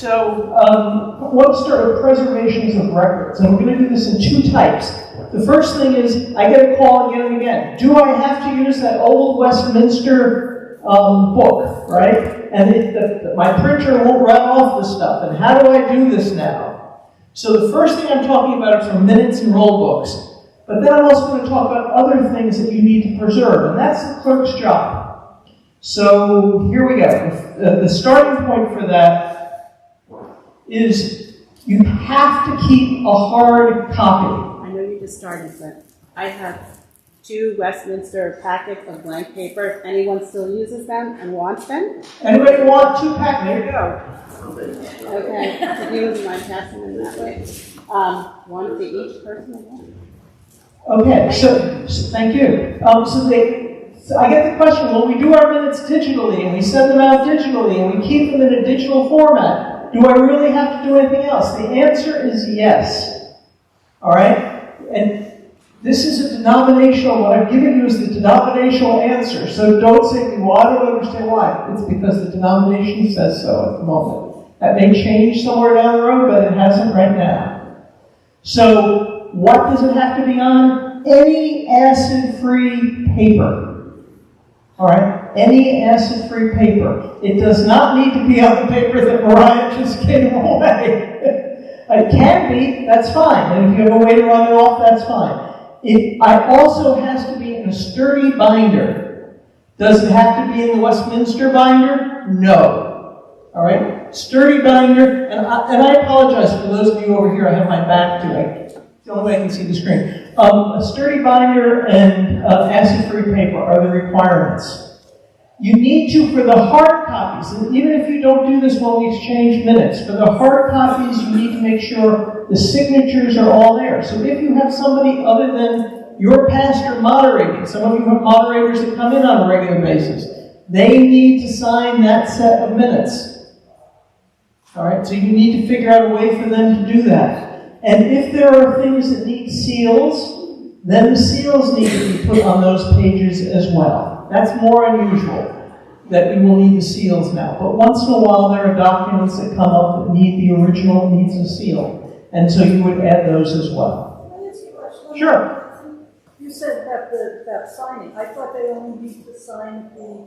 So let's start with preservations of records. And we're going to do this in two types. The first thing is, I get a call again and again. Do I have to use that old Westminster book, right? And my printer won't run off the stuff. And how do I do this now? So the first thing I'm talking about are minutes and roll books. But then I'm also going to talk about other things that you need to preserve. And that's the clerk's job. So here we go. The starting point for that is you have to keep a hard copy. I know you just started, but I have 2 Westminster packets of blank paper. If anyone still uses them and wants them. Anybody want 2 packets? There you go. Okay, if you wouldn't mind passing them that way. 1 to each person. Okay, so thank you. So I get the question, well, we do our minutes digitally, and we send them out digitally, and we keep them in a digital format. Do I really have to do anything else? The answer is yes. All right? And this is a denominational, what I've given you is the denominational answer. So don't say, well, I don't understand why. It's because the denomination says so at the moment. That may change somewhere down the road, but it hasn't right now. So what does it have to be on? Any acid-free paper. All right? Any acid-free paper. It does not need to be on the paper that Mariah just gave away. It can be, that's fine. And if you have a way to run it off, that's fine. It also has to be in a sturdy binder. Does it have to be in the Westminster binder? No. All right? Sturdy binder, and I apologize for those of you over here, I have my back to it. It's the only way I can see the screen. A sturdy binder and acid-free paper are the requirements. You need to, for the hard copies, and even if you don't do this when we exchange minutes, for the hard copies, you need to make sure the signatures are all there. So if you have somebody other than your pastor moderating, some of you have moderators that come in on a regular basis, they need to sign that set of minutes. All right, so you need to figure out a way for them to do that. And if there are things that need seals, then the seals need to be put on those pages as well. That's more unusual, that we will need the seals now. But once in a while, there are documents that come up that need the original, needs a seal. And so you would add those as well. Can I ask you a question? Sure. You said that signing. I thought they only need to sign the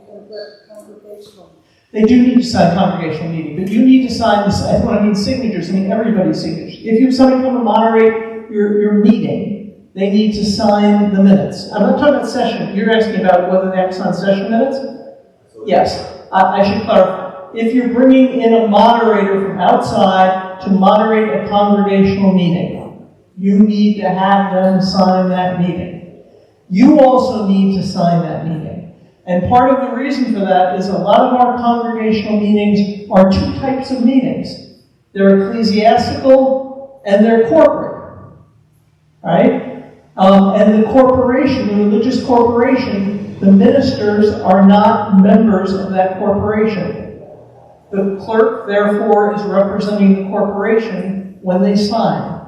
congregational. They do need to sign congregational meeting, but you need to sign this. When I mean signatures, I mean everybody's signatures. If you have somebody come and moderate your meeting, they need to sign the minutes. I'm not talking about session. You're asking about whether they have to sign session minutes? Yes. I should clarify. If you're bringing in a moderator from outside to moderate a congregational meeting, you need to have them sign that meeting. You also need to sign that meeting. And part of the reason for that is a lot of our congregational meetings are 2 types of meetings. They're ecclesiastical and they're corporate. Right? And the corporation, the religious corporation, the ministers are not members of that corporation. The clerk, therefore, is representing the corporation when they sign.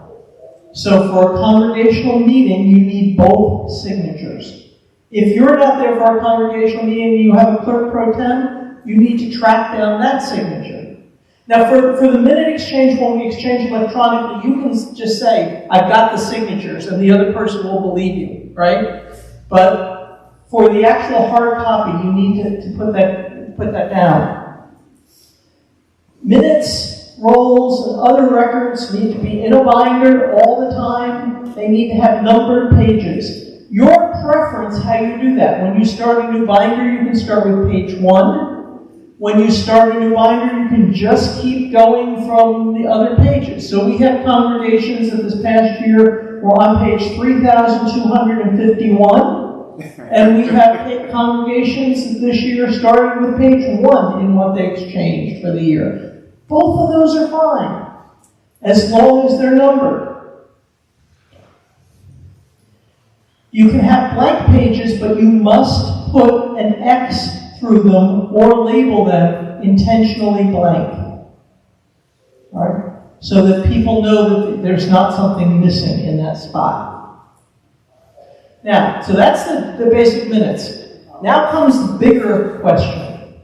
So for a congregational meeting, you need both signatures. If you're not there for a congregational meeting and you have a clerk pro tem, you need to track down that signature. Now, for the minute exchange, when we exchange electronically, you can just say, I've got the signatures, and the other person will believe you, right? But for the actual hard copy, you need to put that down. Minutes, rolls, and other records need to be in a binder all the time. They need to have numbered pages. Your preference, how you do that. When you start a new binder, you can start with page 1. When you start a new binder, you can just keep going from the other pages. So we have congregations that this past year were on page 3,251. And we have congregations this year starting with page 1 in what they exchanged for the year. Both of those are fine, as long as they're numbered. You can have blank pages, but you must put an X through them or label them intentionally blank. All right? So that people know that there's not something missing in that spot. Now, so that's the basic minutes. Now comes the bigger question.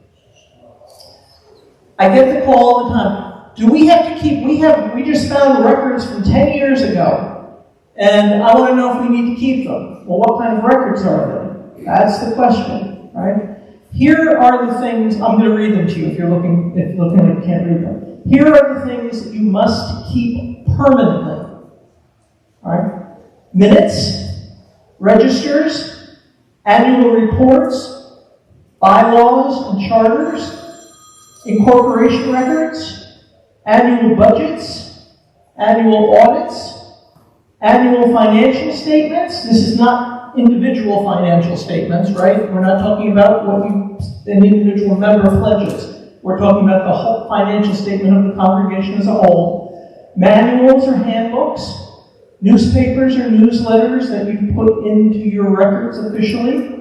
I get the call all the time. do we have to keep, we just found records from 10 years ago, and I want to know if we need to keep them. Well, what kind of records are they? That's the question, right? Here are the things, I'm going to read them to you if you're looking and you can't read them. Here are the things that you must keep permanently, all right? Minutes, registers, annual reports, bylaws and charters, incorporation records, annual budgets, annual audits, annual financial statements. This is not individual financial statements, right? We're not talking about what an individual member pledges. We're talking about the whole financial statement of the congregation as a whole. Manuals or handbooks, newspapers or newsletters that you put into your records officially,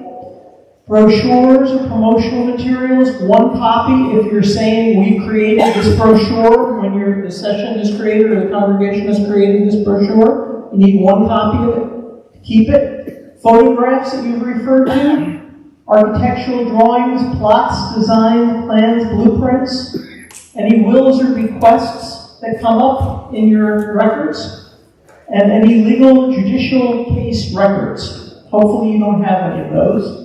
brochures or promotional materials, one copy if you're saying we created this brochure when the session is created or the congregation has created this brochure. You need one copy of it to keep it. Photographs that you've referred to, architectural drawings, plots, designs, plans, blueprints, any wills or bequests that come up in your records, and any legal judicial case records. Hopefully you don't have any of those.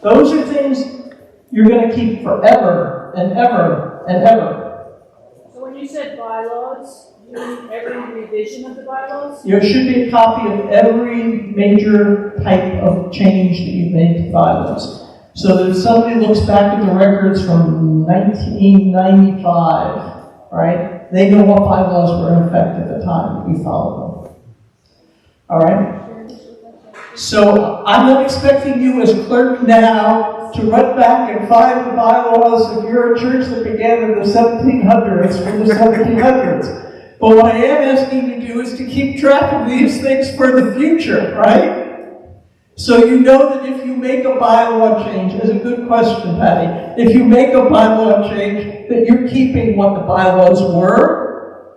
Those are things you're going to keep forever and ever and ever. So when you said bylaws, you mean every revision of the bylaws? There should be a copy of every major type of change that you've made to bylaws. So that if somebody looks back at the records from 1995, right, they know what bylaws were in effect at the time that we followed them. All right? So I'm not expecting you as clerk now to run back and find the bylaws if you're a church that began in the 1700s from the 1700s. But what I am asking you to do is to keep track of these things for the future, right? So you know that if you make a bylaw change, that's a good question, Patty, if you make a bylaw change, that you're keeping what the bylaws were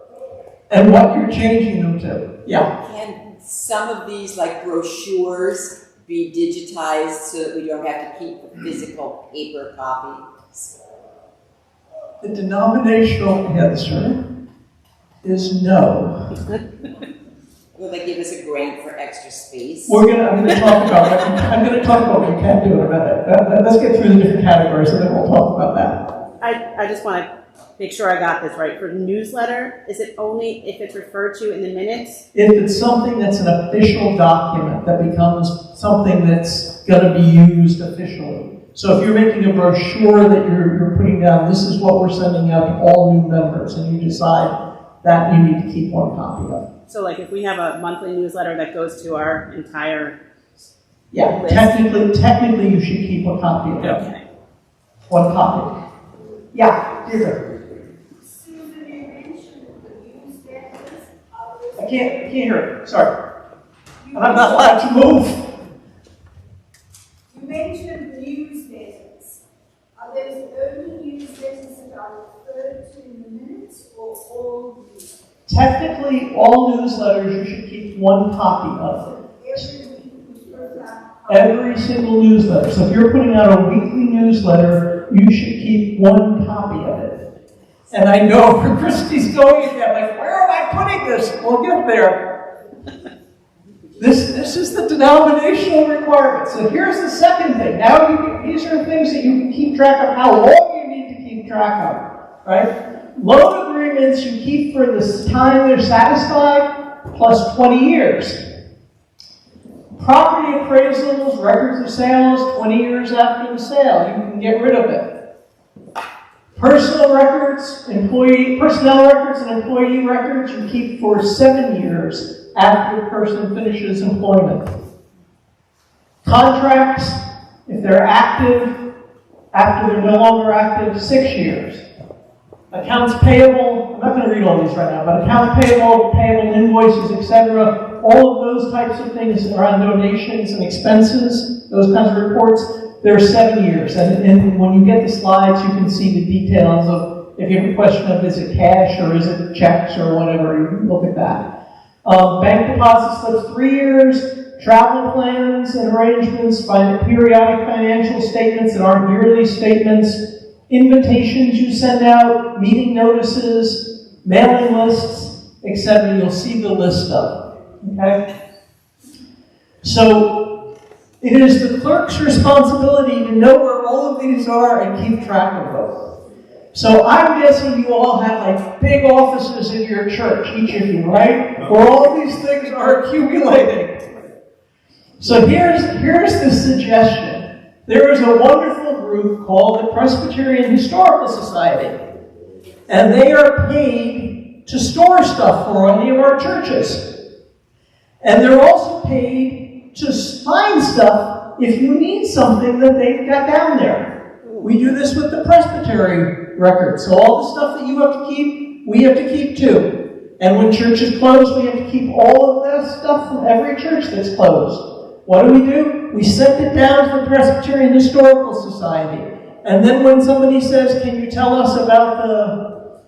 and what you're changing them to. Yeah. Can some of these, like brochures, be digitized so that we don't have to keep the physical paper copies? The denominational answer is no. Will they give us a grant for extra space? I'm going to talk about what we can do in a minute. Let's get through the different categories and then we'll talk about that. I just want to make sure I got this right. For newsletter, is it only if it's referred to in the minutes? If it's something that's an official document that becomes something that's going to be used officially. So if you're making a brochure that you're putting down, this is what we're sending out to all new members, and you decide that you need to keep one copy of. So like if we have a monthly newsletter that goes to our entire Yeah, list. technically you should keep a copy of it. Okay. One copy. Yeah, Deirdre. Susan, you mentioned the newsletters. I can't hear it. Sorry. And I'm not allowed to move. You mentioned newsletters. Are those only newsletters that are referred to in the minutes or all newsletters? Technically, all newsletters you should keep one copy of. Every week we put out. Every single newsletter. So if you're putting out a weekly newsletter, you should keep one copy of it. And I know where Christy's going again, like, where am I putting this? We'll get there. This is the denominational requirement. So here's the second thing. Now these are things that you can keep track of how long you need to keep track of, right? Loan agreements you keep for the time they're satisfied plus 20 years. Property appraisals, records of sales, 20 years after the sale, you can get rid of it. Personnel records and employee records you keep for 7 years after the person finishes employment. Contracts, if they're active, after they're no longer active, 6 years. Accounts payable, I'm not going to read all these right now, but accounts payable invoices, etc., all of those types of things around donations and expenses, those kinds of reports, they're 7 years. And when you get the slides, you can see the details of, if you have a question of is it cash or is it checks or whatever, you can look at that. Bank deposit slips, 3 years. Travel plans and arrangements, periodic financial statements that aren't yearly statements, invitations you send out, meeting notices, mailing lists, etc. You'll see the list of them, okay? So it is the clerk's responsibility to know where all of these are and keep track of them. So I'm guessing you all have like big offices in your church, each of you, right? Where all of these things are accumulating. So here's the suggestion. There is a wonderful group called the Presbyterian Historical Society. And they are paid to store stuff for any of our churches. And they're also paid to find stuff if you need something that they've got down there. We do this with the presbytery records. So all the stuff that you have to keep, we have to keep too. And when churches close, we have to keep all of that stuff from every church that's closed. What do? We send it down to the Presbyterian Historical Society. And then when somebody says, can you tell us about the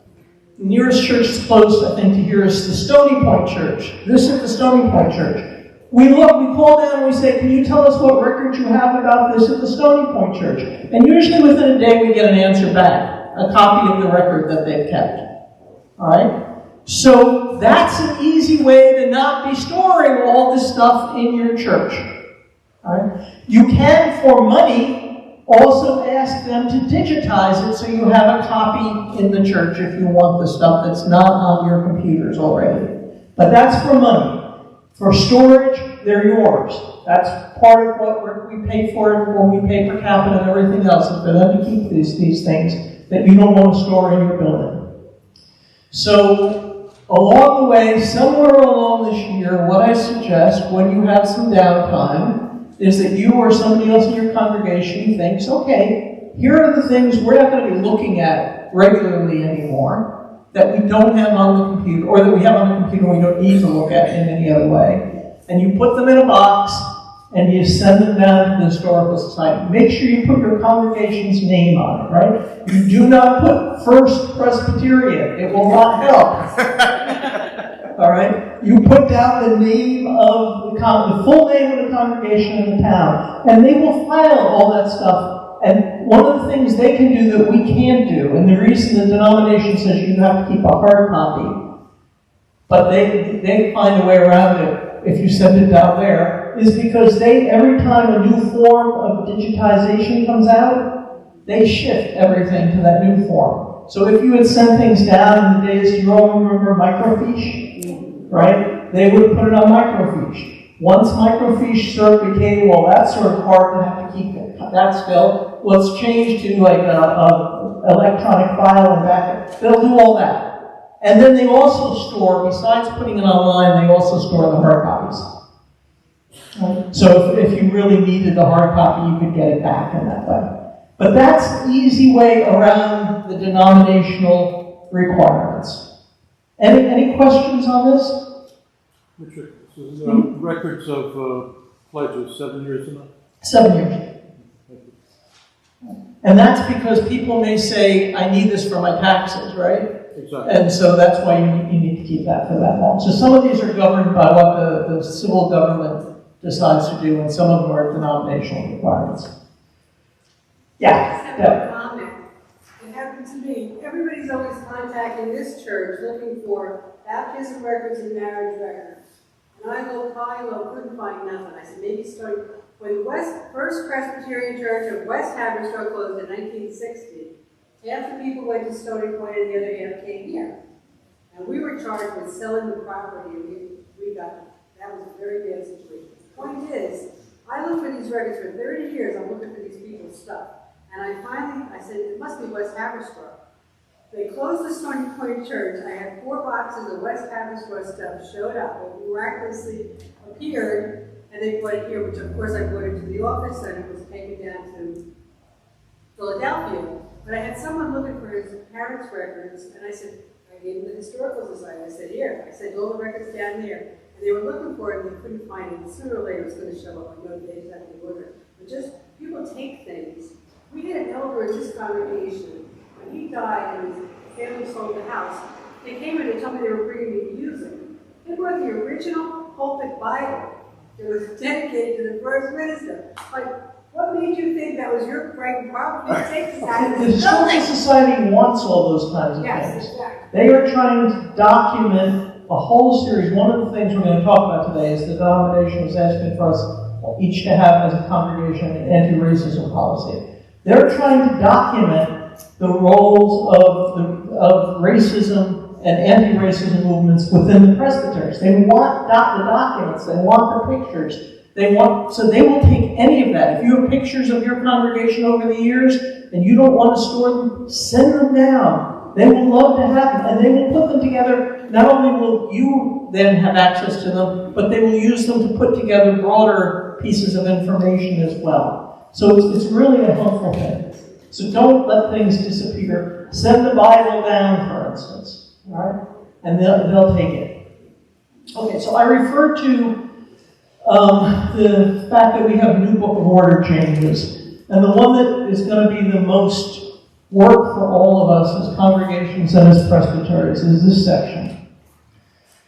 nearest church that's closed, I think, to here is the Stony Point Church. This is the Stony Point Church. We call down and we say, can you tell us what records you have about this at the Stony Point Church? And usually within a day we get an answer back, a copy of the record that they've kept. All right? So that's an easy way to not be storing all this stuff in your church. All right? You can, for money, also ask them to digitize it so you have a copy in the church if you want the stuff that's not on your computers already. But that's for money. For storage, they're yours. That's part of what we pay for when we pay per capita and everything else, is for them to keep these things that you don't want to store in your building. So, along the way, somewhere along this year, what I suggest when you have some downtime is that you or somebody else in your congregation thinks, okay, here are the things we're not going to be looking at regularly anymore, that we don't have on the computer, or that we have on the computer and we don't need to look at in any other way. And you put them in a box, and you send them down to the Historical Society. Make sure you put your congregation's name on it, right? You do not put First Presbyterian. It will not help. All right? You put down the name of the full name of the congregation in the town, and they will file all that stuff. And one of the things they can do that we can't do, and the reason the denomination says you have to keep a hard copy, but they find a way around it if you send it down there, is because every time a new form of digitization comes out, they shift everything to that new form. So if you had sent things down in the days, do you all remember microfiche? Right? They would put it on microfiche. Once microfiche sort of became, well, that's sort of hard to have to keep that still. Let's change to like a electronic file and backup. They'll do all that. And then they also store, besides putting it online, they also store the hard copies. So if you really needed the hard copy, you could get it back in that way. But that's the easy way around the denominational requirements. Any questions on this? Richard, records of pledges, 7 years enough? 7 years. And that's because people may say, I need this for my taxes, right? Exactly. And so that's why you need to keep that for that long. So some of these are governed by what the civil government decides to do, and some of them are denominational requirements. I just have Yeah. a comment. It happened to me. Everybody's always contacting this church looking for baptism records and marriage records. And I looked high and low, couldn't find nothing. I said, maybe starting when First Presbyterian Church of West Haverstraw closed in 1960. Half the people went to Stony Point and the other half came here. And we were charged with selling the property, and we got it. That was a very bad situation. The point is, I looked for these records for 30 years. I'm looking for these people's stuff. And I said, it must be West Haverstraw. They closed the Stony Point Church. I had 4 boxes of West Haverstraw stuff showed up. It miraculously appeared, and they brought it here, which of course I brought it to the office, and it was taken down to Philadelphia. But I had someone looking for his parents' records, and I said, I gave him the Historical Society. I said, here. I said, all the records down there. And they were looking for it, and they couldn't find it. And sooner or later, it's going to show up. I know they just have to order it. But just, people take things. We had an elder in this congregation. When he died and his family sold the house, they came in and told me they were bringing me music. They brought the original pulpit Bible that was dedicated to the first minister. Like, What made you think that was your great problem to take this out of The this Historical building? Society wants all those kinds of Yes, things. exactly. They are trying to document a whole series. One of the things we're going to talk about today is the denomination is asking for us each to have, as a congregation, an anti-racism policy. They're trying to document the roles of racism and anti-racism movements within the presbyteries. They want the documents. They want the pictures. So they will take any of that. If you have pictures of your congregation over the years and you don't want to store them, send them down. They will love to have them, and they will put them together. Not only will you then have access to them, but they will use them to put together broader pieces of information as well. So it's really a helpful thing. So don't let things disappear. Send the Bible down, for instance, all right? And they'll take it. Okay, so I referred to the fact that we have new book of order changes. And the one that is going to be the most work for all of us as congregations and as presbyteries is this section.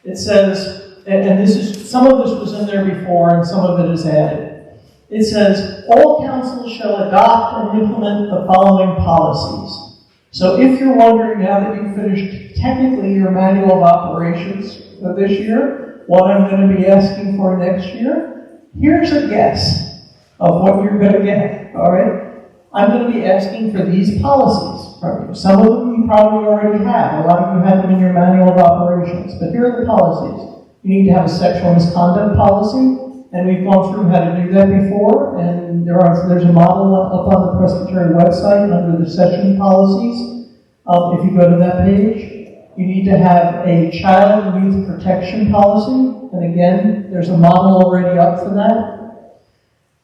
It says, and this is, some of this was in there before and some of it is added. It says, all councils shall adopt and implement the following policies. So if you're wondering, now that you've finished technically your manual of operations for this year, what I'm going to be asking for next year, here's a guess of what you're going to get, all right? I'm going to be asking for these policies from you. Some of them you probably already have. A lot of you have them in your manual of operations. But here are the policies. You need to have a sexual misconduct policy, and we've gone through how to do that before, and there's a model up on the Presbytery website under the session policies. If you go to that page, you need to have a child and youth protection policy, and again, there's a model already up for that.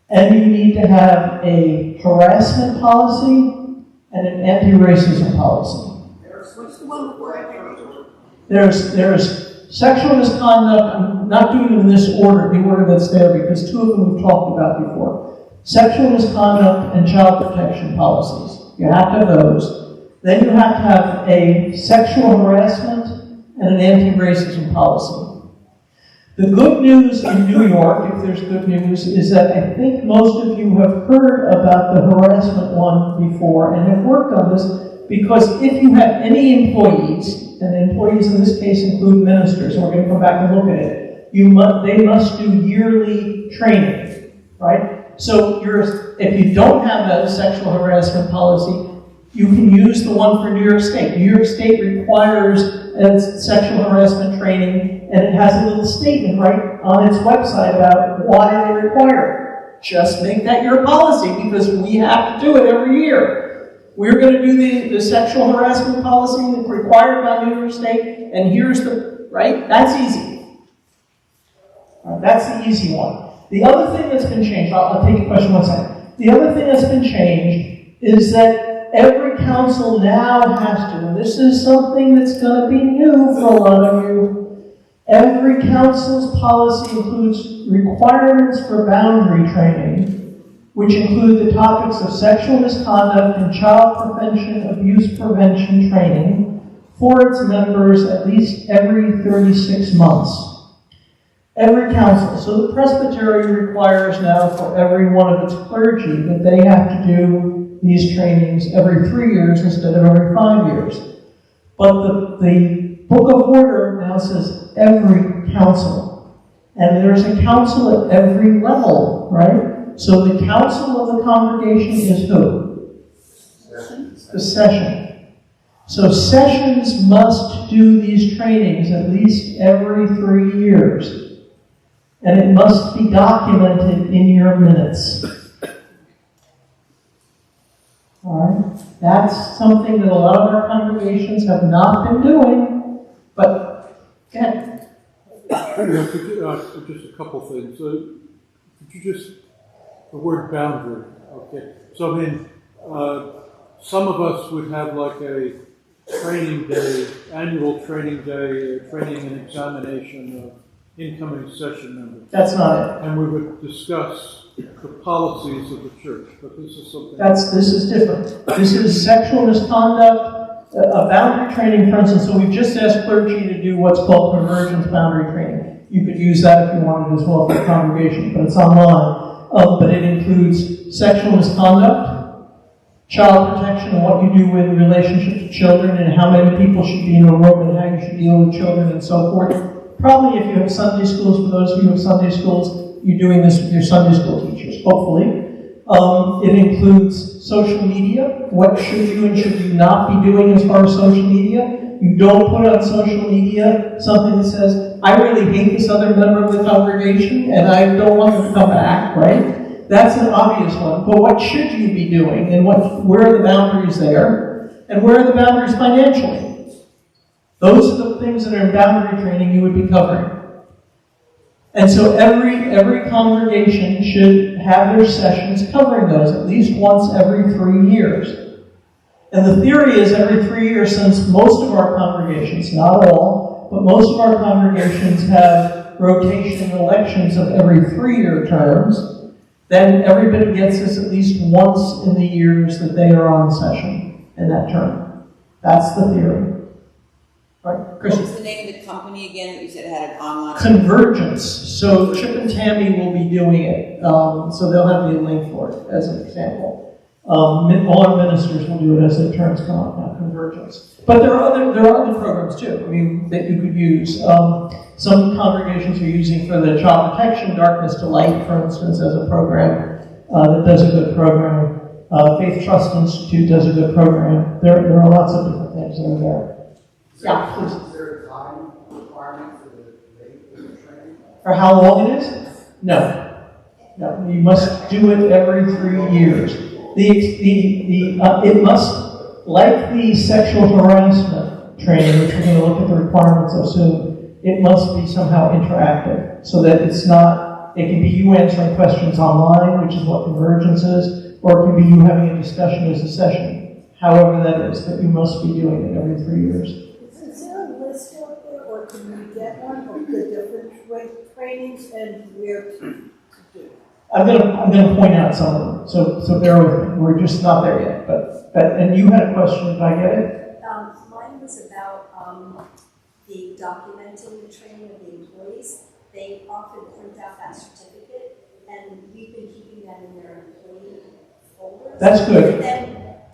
And you need to have a harassment policy and an anti-racism policy. What's the one before it? There's sexual misconduct. I'm not doing them in this order, the order that's there, because two of them we've talked about before. Sexual misconduct and child protection policies. You have to have those. Then you have to have a sexual harassment and an anti-racism policy. The good news in New York, if there's good news, is that I think most of you have heard about the harassment one before and have worked on this, because if you have any employees, and employees in this case include ministers, and we're going to come back and look at it, they must do yearly training, right? So if you don't have a sexual harassment policy, you can use the one for New York State. New York State requires sexual harassment training, and it has a little statement right on its website about why they require it. Just make that your policy, because we have to do it every year. We're going to do the sexual harassment policy that's required by New York State, and here's right? That's easy. All right, that's the easy one. The other thing that's been changed, I'll take a question one second. The other thing that's been changed is that every council now has to, and this is something that's going to be new for a lot of you, every council's policy includes requirements for boundary training, which include the topics of sexual misconduct and child prevention, abuse prevention training for its members at least every 36 months. Every council. So the presbytery requires now for every one of its clergy that they have to do these trainings every 3 years instead of every 5 years. But the Book of Order now says every council. And there's a council at every level, right? So the council of the congregation is who? The session. So sessions must do these trainings at least every 3 years. And it must be documented in your minutes. All right? That's something that a lot of our congregations have not been doing, but again. Just a couple things. Could you just, the word boundary, okay. So I mean, some of us would have like a training day, annual training day, training and examination of incoming session members. That's not it. And we would discuss the policies of the church, but this is something... This is different. This is sexual misconduct, a boundary training, for instance. So we've just asked clergy to do what's called convergence boundary training. You could use that if you wanted as well for the congregation, but it's online. but it includes sexual misconduct, child protection, and what you do in relationship to children, and how many people should be in a room, and how you should deal with children, and so forth. Probably if you have Sunday schools, for those of you who have Sunday schools, you're doing this with your Sunday school teachers, hopefully. It includes social media. What should you and should you not be doing as far as social media? You don't put on social media something that says, I really hate this other member of the congregation and I don't want them to come back, right? That's an obvious one. But what should you be doing, and where are the boundaries there? And where are the boundaries financially? Those are the things that are in boundary training you would be covering. And so every congregation should have their sessions covering those at least once every 3 years. And the theory is every 3 years, since most of our congregations, not all, but most of our congregations have rotation elections of every 3-year terms, then everybody gets this at least once in the years that they are on session in that term. That's the theory. Right, What Christian? was the name of the company again that you said had an online? Convergence. So Chip and Tammy will be doing it. So they'll have the link for it as an example. All our ministers will do it as their terms come up now, Convergence. But there are other programs too, I mean, that you could use. Some congregations are using for the child protection, Darkness to Light, for instance, as a program that does a good program. Faith Trust Institute does a good program. There are lots of different things that are there. Yeah, please. Is there a time requirement for the training? For how long it is? No. No, you must do it every 3 years. It must, like the sexual harassment training, which we're going to look at the requirements of soon, it must be somehow interactive, so that it's not, it can be you answering questions online, which is what Convergence is, or it can be you having a discussion as a session, however that is, but you must be doing it every 3 years. Is there a list out there, or can we get one of the different trainings and where to do? I'm gonna point out some of them, so bear with me. We're just not there yet, but and you had a question, did I get it? Mine was about the documenting the training of the employees. They often print out that certificate, and we've been keeping that in their employee folders. That's good.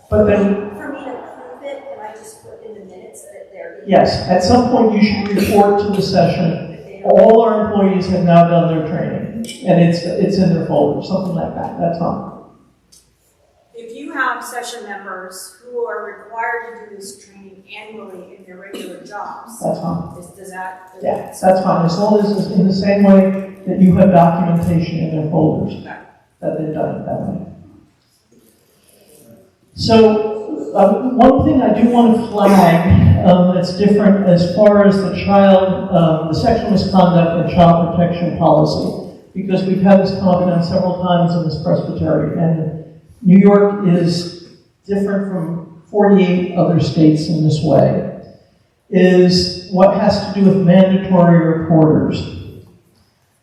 But then, for me to prove it, can I just put in the minutes that they're in? yes, at some point you should report to the session. All our employees have now done their training, and it's in their folder, something like that. That's fine. If you have session members who are required to do this training annually in their regular jobs, That's fine. does that? Yeah, that's fine. As long as it's in the same way that you have documentation in their folders, that they've done it that way. So, one thing I do want to flag that's different as far as the sexual misconduct and child protection policy, because we've had this come up now several times in this presbytery, and New York is different from 48 other states in this way, is what has to do with mandatory reporters.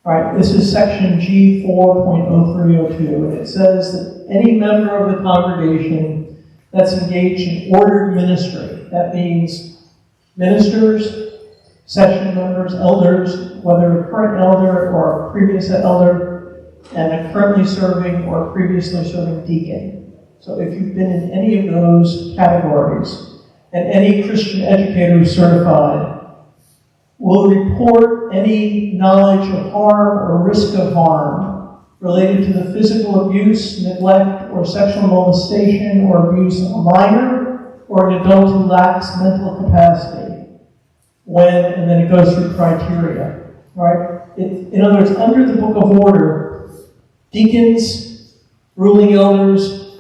All right, this is section G4.0302, and it says that any member of the congregation that's engaged in ordered ministry, that means ministers, session members, elders, whether a current elder or a previous elder, and a currently serving or previously serving deacon. So if you've been in any of those categories, and any Christian educator who's certified will report any knowledge of harm or risk of harm related to the physical abuse, neglect, or sexual molestation or abuse of a minor or an adult who lacks mental capacity. And then it goes through criteria. All right? In other words, under the Book of Order, deacons, ruling elders,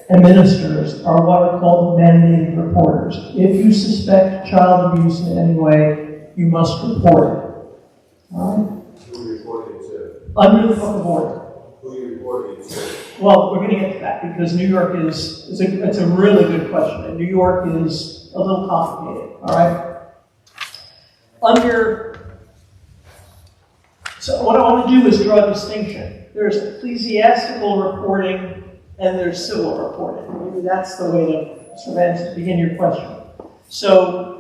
and ministers are what are called mandated reporters. If you suspect child abuse in any way, you must report it. All right? Who are you reporting to? Under the Book of Order. Who are you reporting to? Well, we're going to get to that because New York it's a really good question, and New York is a little complicated. All right. So what I want to do is draw a distinction. There's ecclesiastical reporting and there's civil reporting. Maybe that's the way to sort of begin your question. So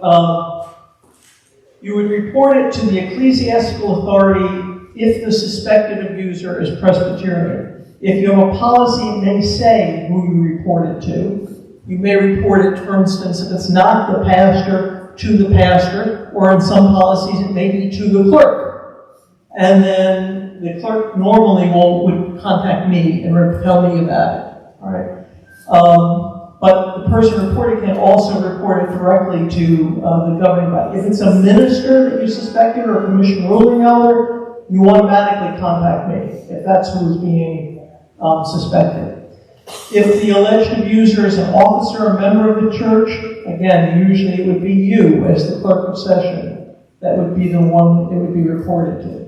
you would report it to the ecclesiastical authority if the suspected abuser is Presbyterian. If you have a policy, it may say who you report it to. You may report it, for instance, if it's not the pastor, to the pastor, or in some policies it may be to the clerk. And then the clerk normally would contact me and tell me about it. All right. But the person reporting can also report it directly to the governing body. If it's a minister that you suspected or a commission ruling elder, you automatically contact me if that's who's being suspected. If the alleged abuser is an officer or member of the church, again, usually it would be you as the clerk of session that would be the one it would be reported to.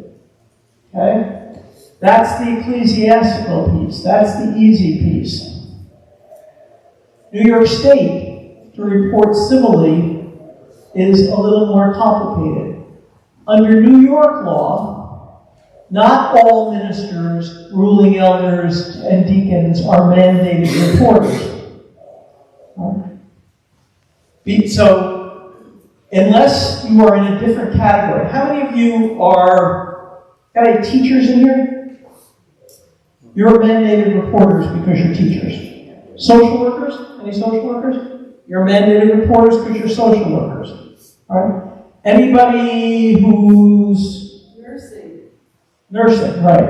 Okay? That's the ecclesiastical piece. That's the easy piece. New York State, to report civilly, is a little more complicated. Under New York law, not all ministers, ruling elders, and deacons are mandated reporters. So, unless you are in a different category, how many of you are, got any teachers in here? You're mandated reporters because you're teachers. Social workers? Any social workers? You're mandated reporters because you're social workers. All right? Anybody who's... Nursing, right.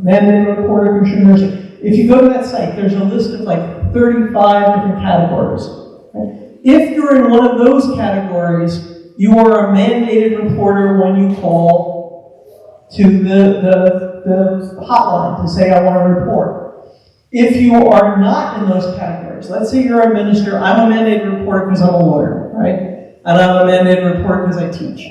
Mandated reporter because you're nursing. If you go to that site, there's a list of like 35 different categories. Right? If you're in one of those categories, you are a mandated reporter when you call to the hotline to say, I want to report. If you are not in those categories, let's say you're a minister, I'm a mandated reporter because I'm a lawyer, right? And I'm a mandated reporter because I teach.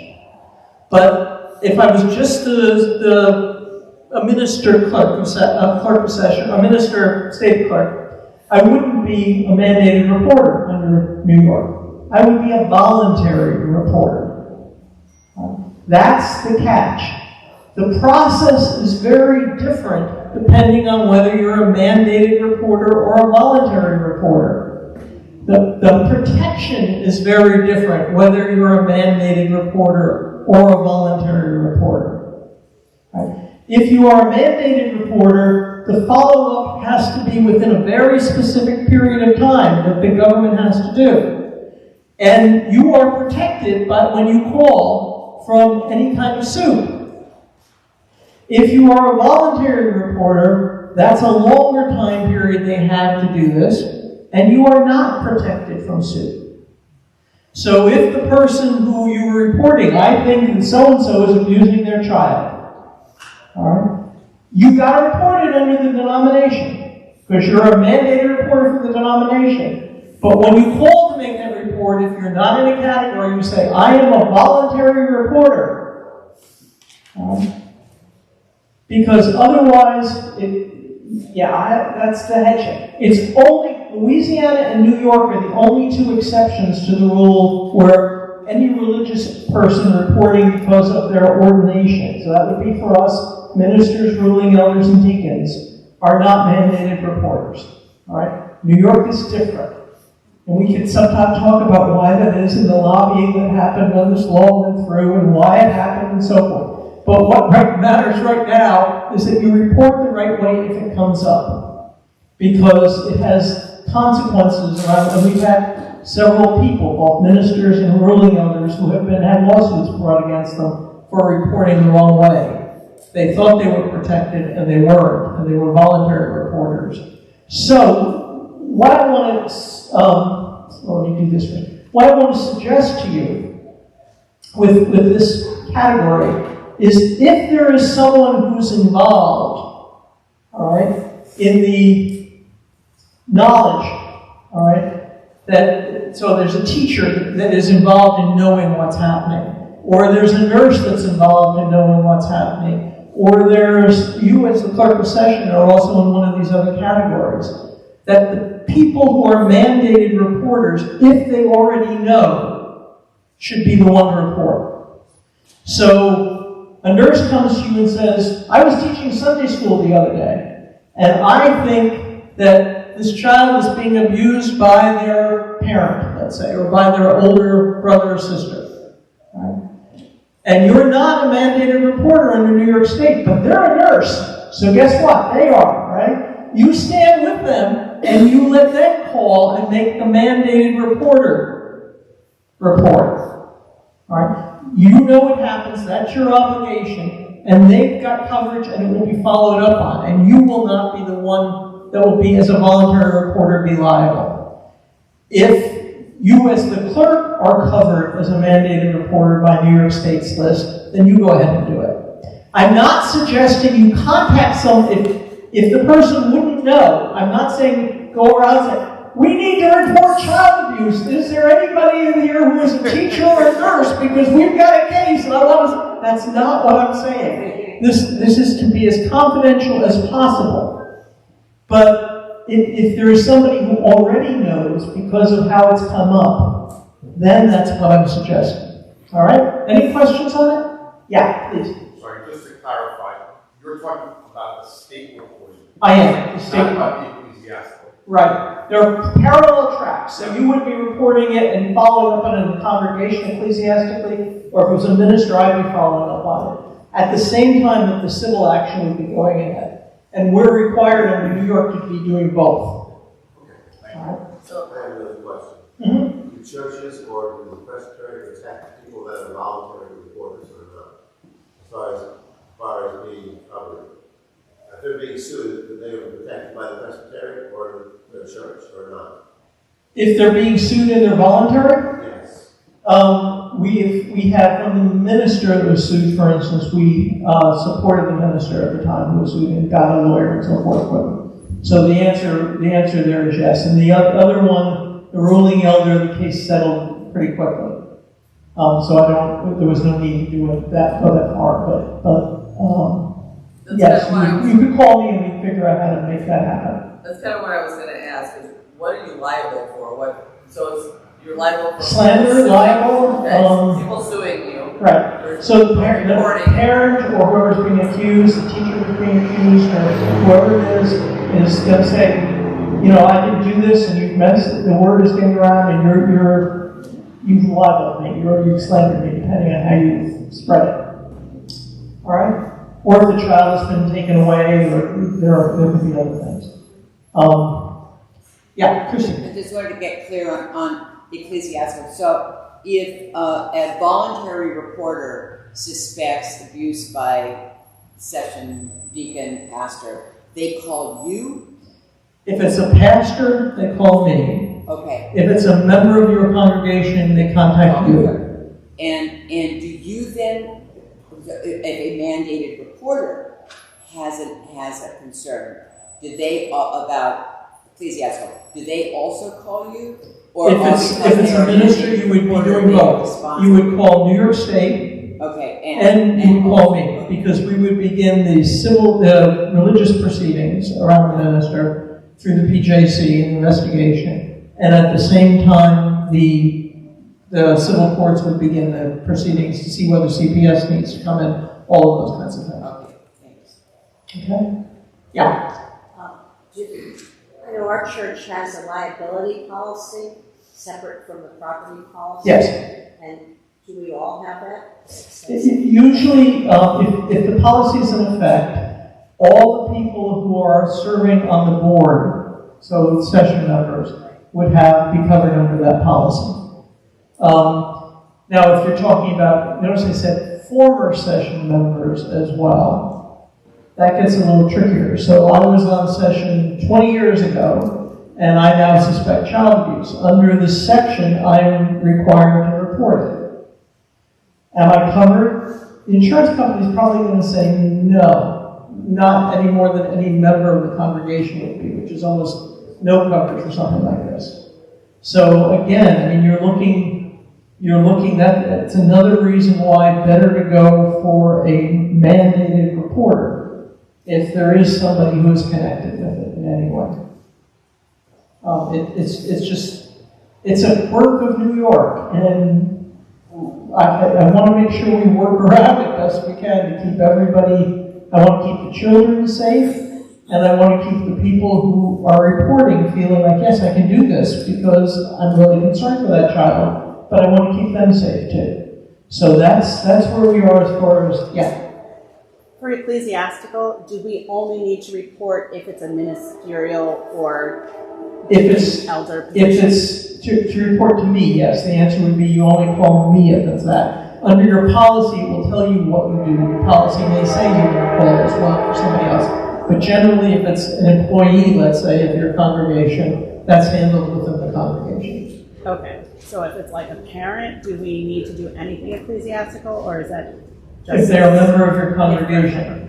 But if I was just a minister clerk of session, a minister state clerk, I wouldn't be a mandated reporter under New York. I would be a voluntary reporter. That's the catch. The process is very different depending on whether you're a mandated reporter or a voluntary reporter. The protection is very different whether you're a mandated reporter or a voluntary reporter. Right? If you are a mandated reporter, the follow-up has to be within a very specific period of time that the government has to do. And you are protected by when you call from any kind of suit. If you are a voluntary reporter, that's a longer time period they have to do this, and you are not protected from suit. So if the person who you were reporting, I think that so-and-so is abusing their child, all right, you got to report it under the denomination, because you're a mandated reporter for the denomination. But when you call to make that report, if you're not in a category, you say, I am a voluntary reporter. All right? Because otherwise, that's the head check. It's only, Louisiana and New York are the only two exceptions to the rule where any religious person reporting because of their ordination, so that would be for us, ministers, ruling elders, and deacons, are not mandated reporters. All right? New York is different. And we can sometimes talk about why that is and the lobbying that happened when this law went through and why it happened and so forth. But what matters right now is that you report the right way if it comes up. Because it has consequences around, and we've had several people, both ministers and ruling elders, who have had lawsuits brought against them for reporting the wrong way. They thought they were protected and they weren't, and they were voluntary reporters. So, what I want to, let me do this first. What I want to suggest to you with this category is if there is someone who's involved, all right, in the knowledge, all right, that, so there's a teacher that is involved in knowing what's happening, or there's a nurse that's involved in knowing what's happening, or there's, you as the clerk of session are also in one of these other categories, that the people who are mandated reporters, if they already know, should be the one to report. So, a nurse comes to you and says, I was teaching Sunday school the other day, and I think that this child is being abused by their parent, let's say, or by their older brother or sister. Right? And you're not a mandated reporter under New York State, but they're a nurse. So guess what? They are, right? You stand with them and you let them call and make the mandated reporter report. All right? You know what happens, that's your obligation, and they've got coverage and it will be followed up on, and you will not be the one that will be, as a voluntary reporter, be liable. If you as the clerk are covered as a mandated reporter by New York State's list, then you go ahead and do it. I'm not suggesting you contact if the person wouldn't know. I'm not saying go around and say, we need to report child abuse. Is there anybody in here who is a teacher or a nurse? Because we've got a case and I want to... That's not what I'm saying. This is to be as confidential as possible. But if there is somebody who already knows because of how it's come up, then that's what I'm suggesting. All right? Any questions on it? Yeah, please. Sorry, just to clarify, you're talking about the state reporting. I am. The state not about the ecclesiastical. Right. There are parallel tracks. So you would be reporting it and following up on it in the congregation ecclesiastically, or if it was a minister, I'd be following up on it. At the same time that the civil action would be going ahead. And we're required under New York to be doing both. Okay, thank you. All right? So I have another question. Mm-hmm. Do churches or do the presbytery protect people that are voluntary reporters or not? As far as being covered. If they're being sued, are they protected by the presbytery or the church or not? If they're being sued and they're voluntary? Yes. We have from the minister that was sued, for instance, we supported the minister at the time who was sued and got a lawyer and so forth with him. So the answer there is yes. And the other one, the ruling elder, the case settled pretty quickly. So there was no need to go that far. But yes, you could call me and we'd figure out how to make that happen. That's kind of what I was going to ask. Is what are you liable for? You're liable for slander, liable, people suing you. Right. So the parent or whoever's being accused, the teacher that's being accused, or whoever it is going to say, I didn't do this, and you've messed. The word is getting around, and you've libeled me, you've slandered me, depending on how you spread it. All right. Or if the child has been taken away, or there could be other things. Yeah, Christian. I just wanted to get clear on ecclesiastical. So if a voluntary reporter suspects abuse by session, deacon, pastor, they call you? If it's a pastor, they call me. Okay. If it's a member of your congregation, they contact you. And do you then, if a mandated reporter has a concern, do they about ecclesiastical? Do they also call you? Or if it's a minister, you would be doing both. You would call New York State. Okay. And you would call me, because we would begin the religious proceedings around the minister through the PJC and investigation, and at the same time the civil courts would begin the proceedings to see whether CPS needs to come in, all of those kinds of things. Okay, thanks. Okay? Yeah. I know our church has a liability policy separate from the property policy. Yes. And do we all have that? Usually, if the policy is in effect, all the people who are serving on the board, so session members, would be covered under that policy. Now, if you're talking about, notice I said former session members as well, that gets a little trickier. So I was on session 20 years ago, and I now suspect child abuse. Under this section, I am required to report it. Am I covered? The insurance company is probably going to say no, not any more than any member of the congregation would be, which is almost no coverage for something like this. So again, I mean, you're looking that's another reason why better to go for a mandated reporter if there is somebody who is connected with it in any way. It's a quirk of New York, and I want to make sure we work around it best we can to keep everybody. I want to keep the children safe, and I want to keep the people who are reporting feeling like, yes, I can do this because I'm really concerned for that child, but I want to keep them safe too. So that's where we are as far as, yeah. For ecclesiastical, do we only need to report if it's a ministerial or If it's elder position? If it's to report to me, yes, the answer would be you only call me if it's that. Under your policy, it will tell you what you do. Your policy may say you can call as well for somebody else. But generally, if it's an employee, let's say, of your congregation, that's handled within the congregation. Okay, so if it's like a parent, do we need to do anything ecclesiastical, or is that just... If they're a member of your congregation.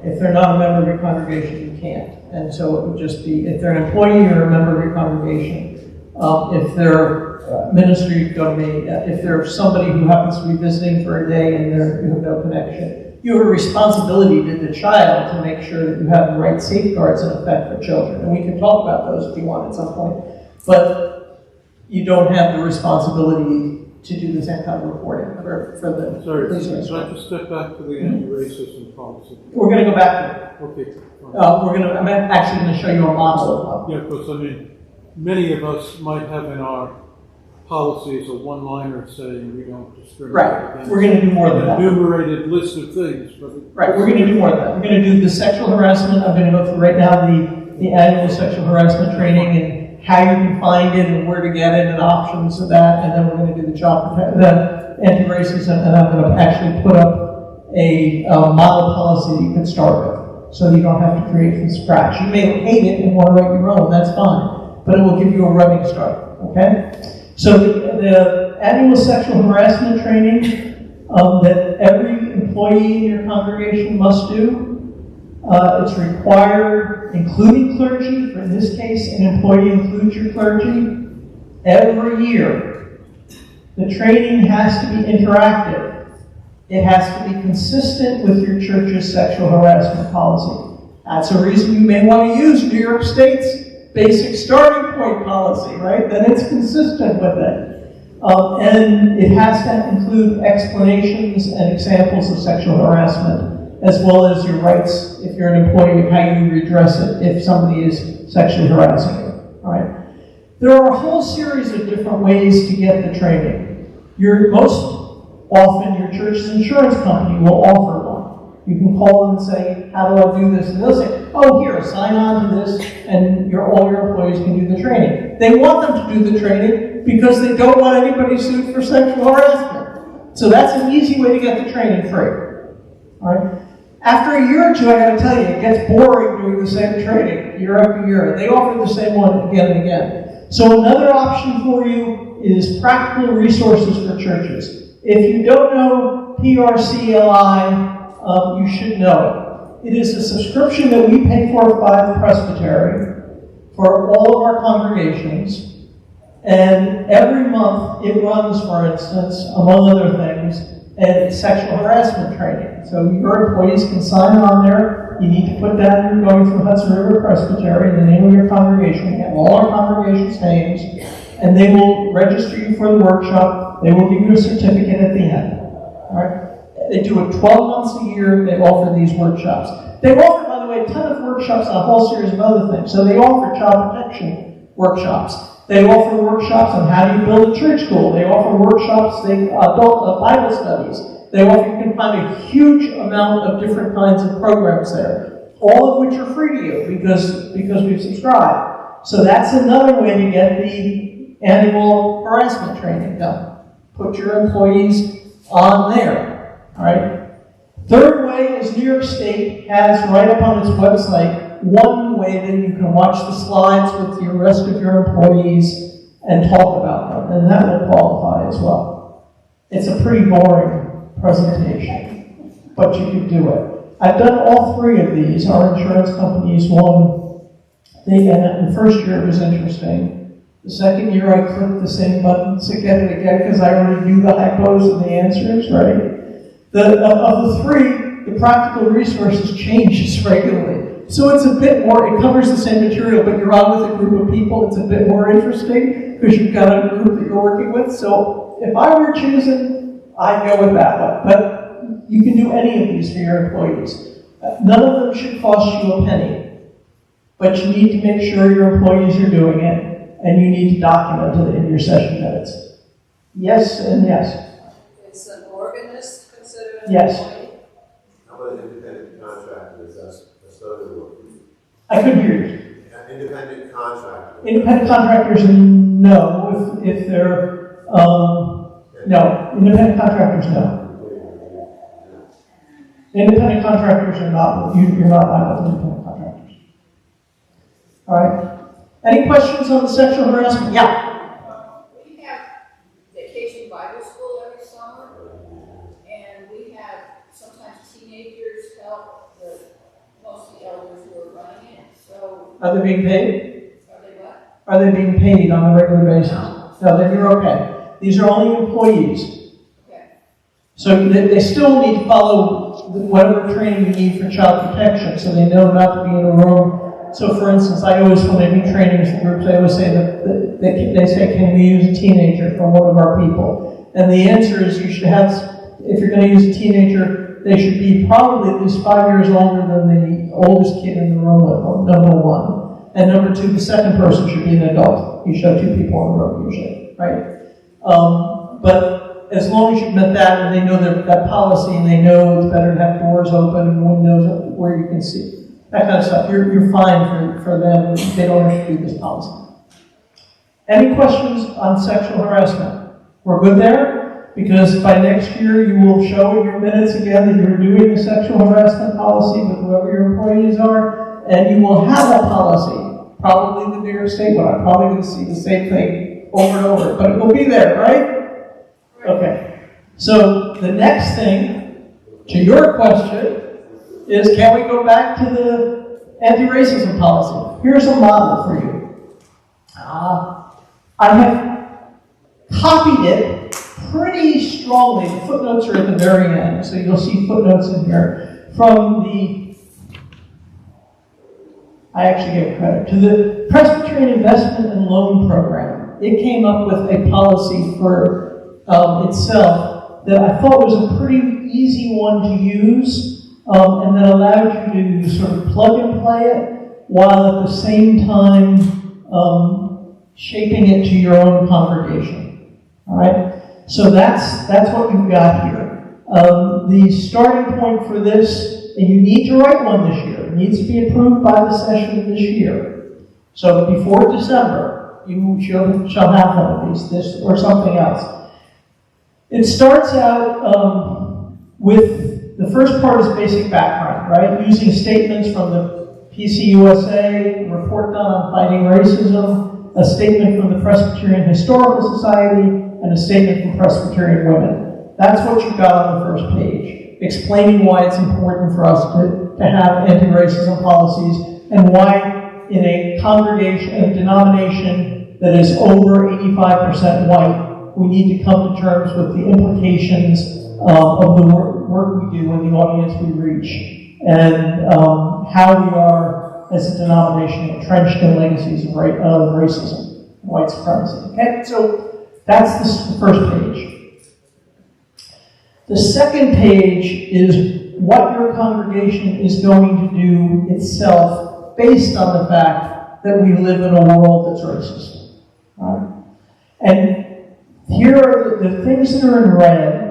If they're not a member of your congregation, you can't. And so it would just be, if they're an employee or a member of your congregation, if they're ministry, go to me. If there's somebody who happens to be visiting for a day and you have no connection, you have a responsibility to the child to make sure that you have the right safeguards in effect for children. And we can talk about those if you want at some point. But you don't have the responsibility to do the same kind of reporting for the... Sorry, so I have to step back to the anti-racism policy. We're going to go back to it. Okay. I'm actually going to show you a model. Yeah, because I mean, many of us might have in our policies a one-liner saying we don't discriminate. Right. We're going to do more than that. An enumerated list of things. Right. We're going to do more than that. We're going to do the sexual harassment. I'm going to go through right now the annual sexual harassment training and how you can find it and where to get it and options of that. And then we're going to do the anti-racism, and I'm going to actually put up a model policy that you can start with, so you don't have to create from scratch. You may hate it and want to write your own, that's fine, but it will give you a running start, okay? So the annual sexual harassment training that every employee in your congregation must do, it's required, including clergy. For in this case, an employee includes your clergy. Every year, the training has to be interactive. It has to be consistent with your church's sexual harassment policy. That's a reason you may want to use New York State's basic starting point policy, right? Then it's consistent with it. And it has to include explanations and examples of sexual harassment, as well as your rights, if you're an employee, how you redress it if somebody is sexually harassing you, all right? There are a whole series of different ways to get the training. Most often, your church's insurance company will offer one. You can call them and say, how do I do this? And they'll say, oh, here, sign on to this, and all your employees can do the training. They want them to do the training because they don't want anybody sued for sexual harassment. So that's an easy way to get the training free, all right? After a year or two, I got to tell you, it gets boring doing the same training year after year. They offer the same one again and again. So another option for you is practical resources for churches. If you don't know PRCLI, you should know it. It is a subscription that we pay for by the presbytery for all of our congregations. And every month it runs, for instance, among other things, and sexual harassment training. So your employees can sign on there. You need to put down you're going through Hudson River Presbytery in the name of your congregation. We have all our congregation's names, and they will register you for the workshop. They will give you a certificate at the end. All right? They do it 12 months a year. They offer these workshops. They offer, by the way, a ton of workshops on a whole series of other things. So they offer child protection workshops. They offer workshops on how do you build a church school. They offer workshops, adult Bible studies. You can find a huge amount of different kinds of programs there, all of which are free to you because we've subscribed. So that's another way to get the annual harassment training done. Put your employees on there, all right? Third way is New York State has right up on its website one way that you can watch the slides with the rest of your employees and talk about them, and that will qualify as well. It's a pretty boring presentation, but you can do it. I've done all three of these. Our insurance companies won. And the first year it was interesting. The second year I clicked the same buttons again and again because I already knew the hypos and the answers, right? Of the three, the practical resources changes regularly. So it's a bit more, it covers the same material, but you're on with a group of people. It's a bit more interesting because you've got a group that you're working with. So if I were choosing, I'd go with that one. But you can do any of these for your employees. None of them should cost you a penny. But you need to make sure your employees are doing it, and you need to document it in your session minutes. Yes and yes. Is an organist considered an Yes. employee? How about an independent contractor that's custodial work? I couldn't hear you. An independent contractor. Independent contractors, no. If they're, no. Independent contractors, no. Independent contractors are not, you're not liable to independent contractors. All right. Any questions on the sexual harassment? Yeah. We have Vacation Bible School every summer, and we have sometimes teenagers help most of the elders who are running it. So Are they being paid? are they what? Are they being paid on a regular basis? No, then you're okay. These are only employees. Okay. So they still need to follow whatever training you need for child protection, so they know not to be in a room. So, for instance, I always, when I do trainings for groups, I always say that they say, can we use a teenager from one of our people? And the answer is you should have, if you're going to use a teenager, they should be probably at least 5 years older than the oldest kid in the room with them, number one. And number two, the second person should be an adult. You should have two people in the room usually, right? But as long as you've met that and they know that policy and they know it's better to have doors open and windows where you can see, that kind of stuff, you're fine for them. They don't have to do this policy. Any questions on sexual harassment? We're good there? Because by next year you will show in your minutes again that you're doing the sexual harassment policy with whoever your employees are, and you will have a policy, probably the New York State one. I'm probably going to see the same thing over and over, but it will be there, right? Okay. So the next thing, to your question, is can we go back to the anti-racism policy? Here's a model for you. I have copied it pretty strongly. The footnotes are at the very end, so you'll see footnotes in here from I actually give credit to the Presbyterian Investment and Loan Program. It came up with a policy for itself that I thought was a pretty easy one to use. And that allowed you to sort of plug and play it while at the same time shaping it to your own congregation. All right? So that's what you've got here. The starting point for this, and you need to write one this year. It needs to be approved by the session this year. So before December, you shall have one of these, this or something else. It starts out with the first part is basic background, right? Using statements from the PCUSA, a report done on fighting racism, a statement from the Presbyterian Historical Society, and a statement from Presbyterian Women. That's what you've got on the first page, explaining why it's important for us to have anti-racism policies and why in a congregation, a denomination that is over 85% white, we need to come to terms with the implications of the work we do and the audience we reach, and how we are, as a denomination, entrenched in legacies of racism, white supremacy. Okay, so that's the first page. The second page is what your congregation is going to do itself based on the fact that we live in a world that's racist. Right? And here are the things that are in red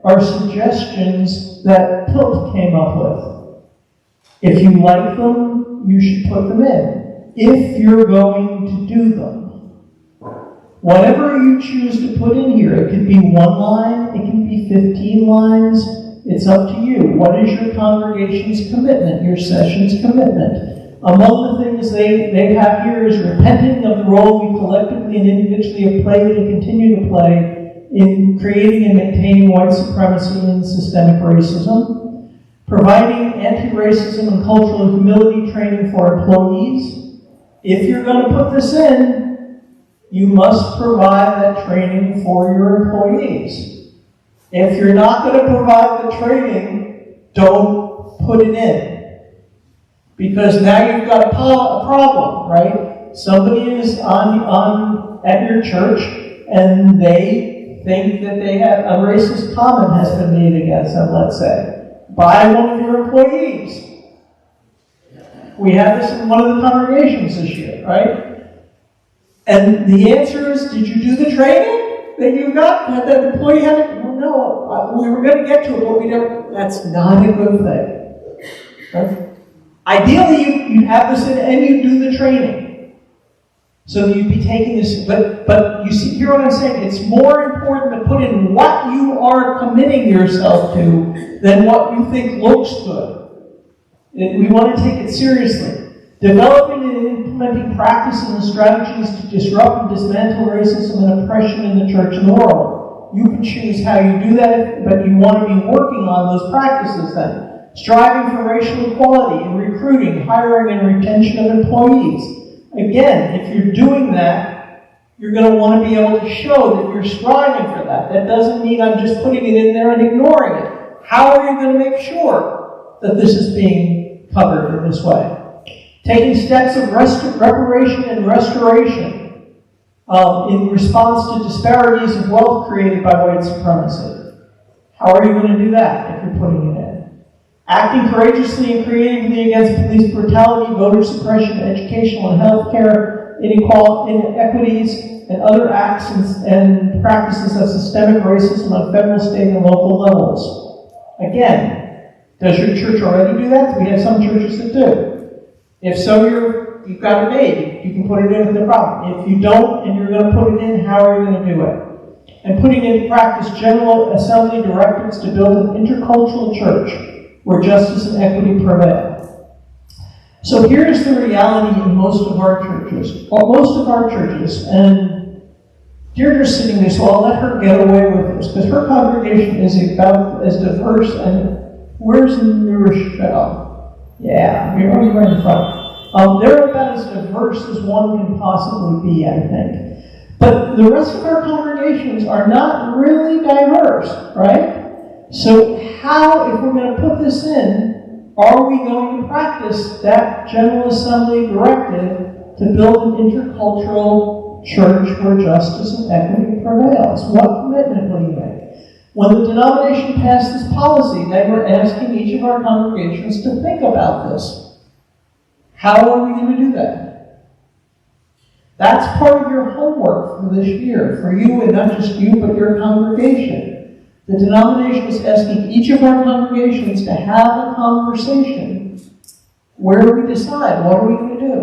are suggestions that PILT came up with. If you like them, you should put them in. If you're going to do them. Whatever you choose to put in here, it could be 1 line, it can be 15 lines, it's up to you. What is your congregation's commitment, your session's commitment? Among the things they have here is repenting of the role we collectively and individually have played and continue to play in creating and maintaining white supremacy and systemic racism, providing anti-racism and cultural humility training for employees. If you're going to put this in, you must provide that training for your employees. If you're not going to provide the training, don't put it in. Because now you've got a problem, right? Somebody is at your church and they think that they have a racist comment has been made against them, let's say, by one of your employees. We had this in one of the congregations this year, right? And the answer is, did you do the training that you got? That the employee had it? Well, no, we were going to get to it, but we don't. That's not a good thing. Right? Ideally, you'd have this in and you do the training. So you'd be taking this, but you see, hear what I'm saying? It's more important to put in what you are committing yourself to than what you think looks good. We want to take it seriously. Developing and implementing practices and strategies to disrupt and dismantle racism and oppression in the church and the world. You can choose how you do that, but you want to be working on those practices then. Striving for racial equality in recruiting, hiring, and retention of employees. Again, if you're doing that, you're going to want to be able to show that you're striving for that. That doesn't mean I'm just putting it in there and ignoring it. How are you going to make sure that this is being covered in this way? Taking steps of reparation and restoration in response to disparities of wealth created by white supremacy. How are you going to do that if you're putting it in? Acting courageously and creatively against police brutality, voter suppression, educational and healthcare inequities, and other acts and practices of systemic racism on federal, state, and local levels. Again, does your church already do that? We have some churches that do. If so, you've got it made. You can put it in, no problem. If you don't, and you're going to put it in, how are you going to do it? And putting into practice General Assembly directives to build an intercultural church where justice and equity prevail. So here's the reality in most of our churches. And Deirdre's sitting there, so I'll let her get away with this, because her congregation is about as diverse, and where's Nourishville? Yeah, you're right in front. They're about as diverse as one can possibly be, I think. But the rest of our congregations are not really diverse, right? So how, if we're going to put this in, are we going to practice that General Assembly directive to build an intercultural church where justice and equity prevails? What commitment will you make? When the denomination passed this policy, they were asking each of our congregations to think about this. How are we going to do that? That's part of your homework for this year, for you, and not just you, but your congregation. The denomination is asking each of our congregations to have a conversation where we decide, what are we going to do?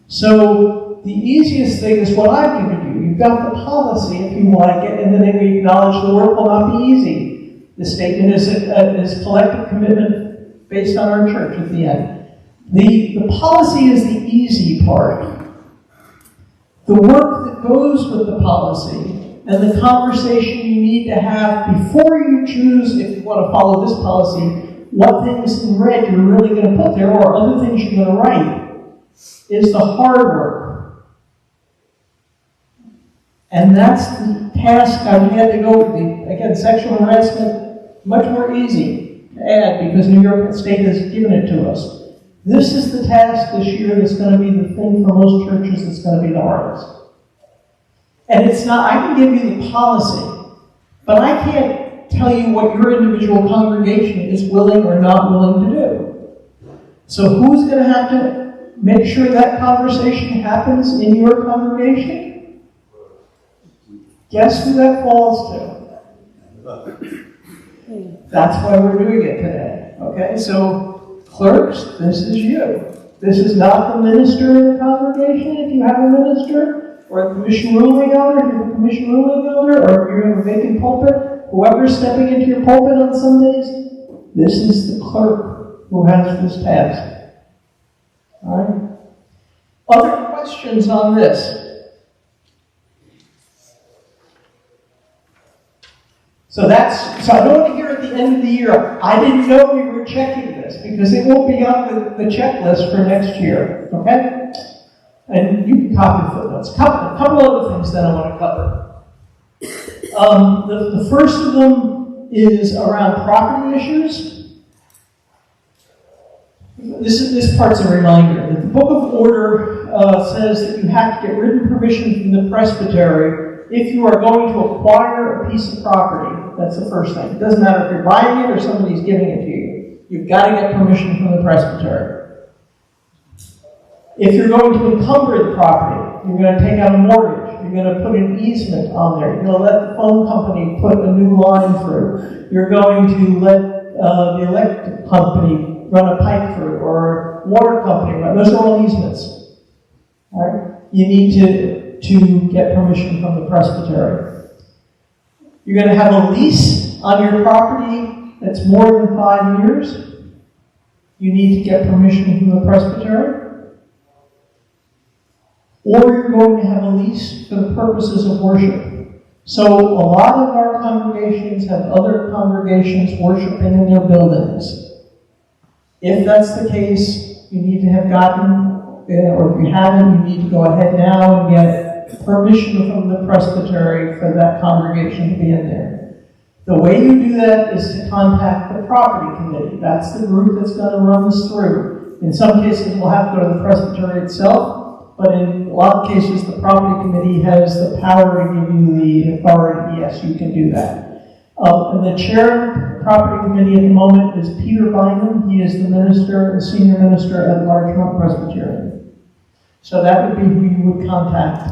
So, the easiest thing is what I've given you. You've got the policy if you like it, and then we acknowledge the work will not be easy. The statement is collective commitment based on our church at the end. The policy is the easy part. The work that goes with the policy and the conversation you need to have before you choose, if you want to follow this policy, what things in red you're really going to put there or other things you're going to write, is the hard work. And that's the task I've had to go with. Again, sexual harassment, much more easy to add because New York State has given it to us. This is the task this year that's going to be the thing for most churches that's going to be the hardest. And it's not, I can give you the policy, but I can't tell you what your individual congregation is willing or not willing to do. So who's going to have to make sure that conversation happens in your congregation? Guess who that falls to? That's why we're doing it today. Okay, so clerks, this is you. This is not the minister in the congregation, if you have a minister, or the commission ruling elder, if you have a commission ruling elder, or if you're in a vacant pulpit, whoever's stepping into your pulpit on Sundays, this is the clerk who has this task. All right? Other questions on this? So I don't want to hear at the end of the year, I didn't know we were checking this, because it won't be on the checklist for next year, okay? And you can copy the footnotes. A couple other things that I want to cover. The first of them is around property issues. This part's a reminder. The Book of Order says that you have to get written permission from the presbytery if you are going to acquire a piece of property. That's the first thing. It doesn't matter if you're buying it or somebody's giving it to you. You've got to get permission from the presbytery. If you're going to encumber the property, you're going to take out a mortgage, you're you're going to put an easement on there. You're going to let the phone company put a new line through. You're going to let the electric company run a pipe through, or water company run. Those are all easements. All right? You need to get permission from the presbytery. You're going to have a lease on your property that's more than 5 years. You need to get permission from the presbytery. Or you're going to have a lease for the purposes of worship. So a lot of our congregations have other congregations worshiping in their buildings. If that's the case, you need to have gotten, or if you haven't, you need to go ahead now and get permission from the presbytery for that congregation to be in there. The way you do that is to contact the property committee. That's the group that's going to run this through. In some cases, we'll have to go to the presbytery itself, but in a lot of cases, the property committee has the power to give you the authority. Yes, you can do that. And the chair of the property committee at the moment is Peter Bynum. He is the minister, the senior minister at Larchmont Presbyterian. So that would be who you would contact.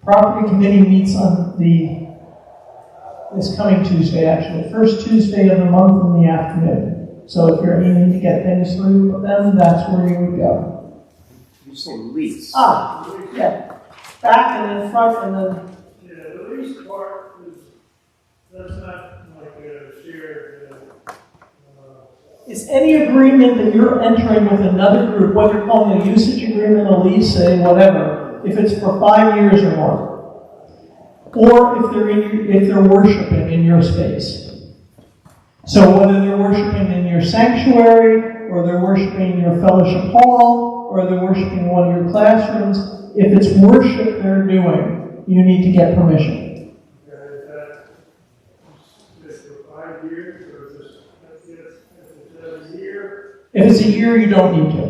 Property committee meets on this coming Tuesday, actually. First Tuesday of the month in the afternoon. So if you're aiming to get things through with them, that's where you would go. You say lease. Yeah. Back and then front and then... Yeah, the lease part that's not like a shared... Is any agreement that you're entering with another group, what you're calling a usage agreement, a lease, a whatever, if it's for 5 years or more, or if they're worshiping in your space. So whether they're worshiping in your sanctuary, or they're worshiping in your fellowship hall, or they're worshiping in one of your classrooms, if it's worship they're doing, you need to get permission. Is it for 5 years, or is it a year? If it's a year, you don't need to.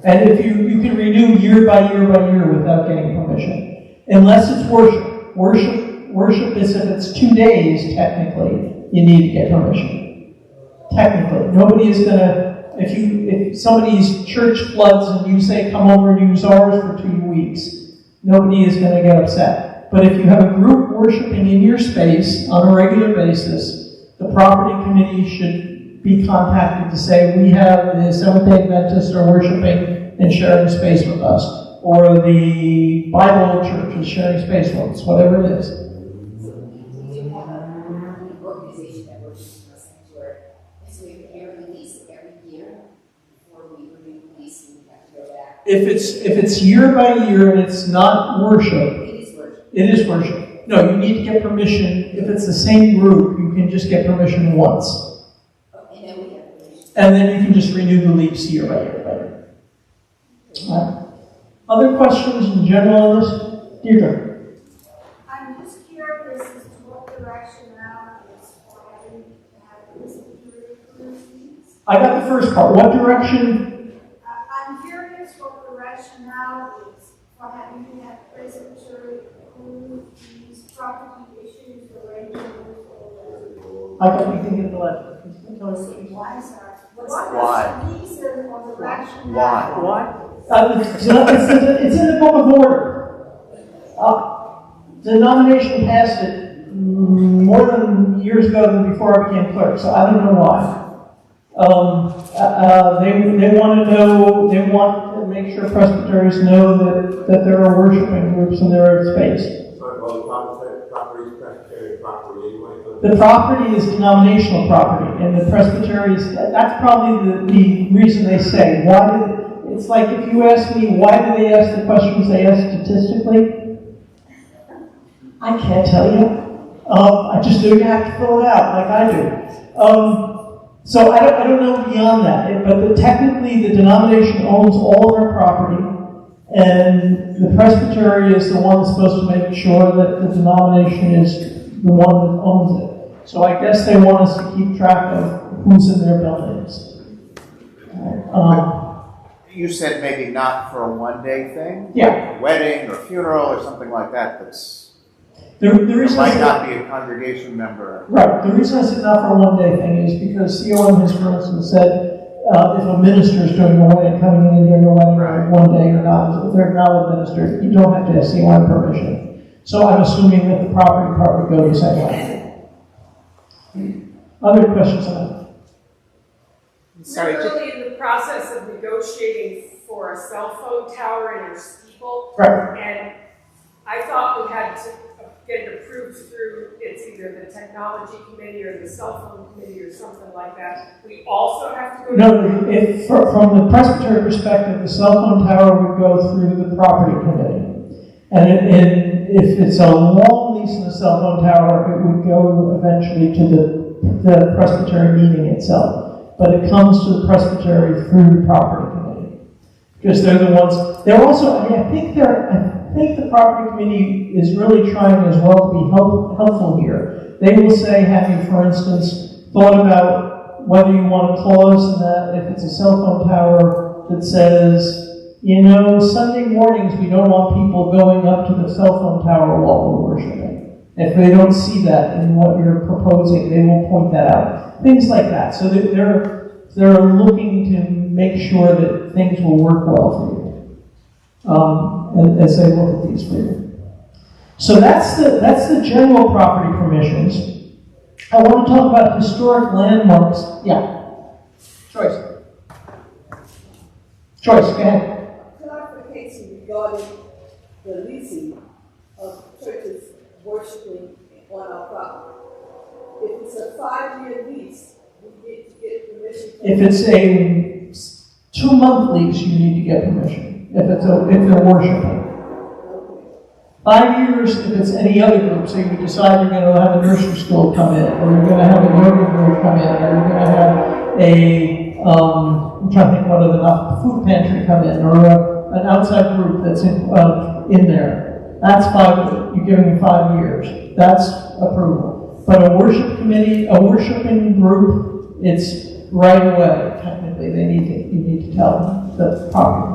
And if you can renew year by year by year without getting permission. Unless it's worship. Worship is if it's 2 days, technically, you need to get permission. Technically. Nobody is going to, if somebody's church floods and you say, come over and use ours for 2 weeks, nobody is going to get upset. But if you have a group worshiping in your space on a regular basis, the property committee should be contacted to say, we have the Seventh-day Adventists are worshiping and sharing space with us. Or the Bible church is sharing space with us, whatever it is. We do have an organization that works in our sanctuary, and so we prepare a release every year before we renew the lease and we have to go back. If it's year by year and it's not worship, It is worship. it is worship. No, you need to get permission. If it's the same group, you can just get permission once. And then we have permission. And then you can just renew the lease year by year by year. All right. Other questions in general on this? Deirdre? I'm just curious as to what the rationale is for having to have this security. I got the first part. What direction? I'm curious what the rationale is for having to have presbytery approve these property issues, arrangements, or I got you thinking of the letter. why is that? What's Why? the reason or the rationale? Why? It's in the book of order. The denomination passed it more than years ago than before I became clerk, so I don't know why. They want to know, they want to make sure presbyteries know that there are worshiping groups in their space. Property is presbyterian property anyway. The property is denominational property, and the presbytery is, that's probably the reason they say. It's like if you ask me, why do they ask the questions they ask statistically? I can't tell you. I just know you have to fill it out like I do. So I don't know beyond that. But technically, the denomination owns all of our property, and the presbytery is the one that's supposed to make sure that the denomination is the one that owns it. So I guess they want us to keep track of who's in their buildings. You said maybe not for a one-day thing? Yeah. A wedding or funeral or something like that The reason might not be a congregation member. Right. The reason I said not for a one-day thing is because COM has, for instance, said if a minister is doing a wedding, coming in and doing a wedding one day or not, if they're not a minister, you don't have to ask COM permission. So I'm assuming that the property part would go the same way. Other questions on that? Sorry, We're really in the process of negotiating for a cell phone tower in our steeple. Right. And I thought we had to get it approved through, it's either the technology committee or the cell phone committee or something like that. We also have to go. No, from the Presbyterian perspective, the cell phone tower would go through the property committee. And if it's a long lease in the cell phone tower, it would go eventually to the Presbyterian meeting itself. But it comes to the Presbytery through the property committee. Because they're the ones, they're also, I think the property committee is really trying as well to be helpful here. They will say, have you, for instance, thought about whether you want a clause in that if it's a cell phone tower that says, you know, Sunday mornings we don't want people going up to the cell phone tower while we're worshiping. If they don't see that in what you're proposing, they will point that out. Things like that. So they're looking to make sure that things will work well for you as they look at these for you. So that's the general property permissions. I want to talk about historic landmarks. Yeah. Joyce, go ahead. Clarification regarding the leasing of churches worshiping on our property. If it's a 5-year lease, we need to get permission. If it's a 2-month lease, you need to get permission. If they're worshiping. 5 years, if it's any other group, so you decide you're going to have a nursery school come in, or you're going to have a yoga group come in, or you're going to have I'm trying to think what other food pantry come in, or an outside group that's in there. That's 5. You're giving 5 years. That's approval. But a worship committee, a worshiping group, it's right away. Technically, you need to tell them the property.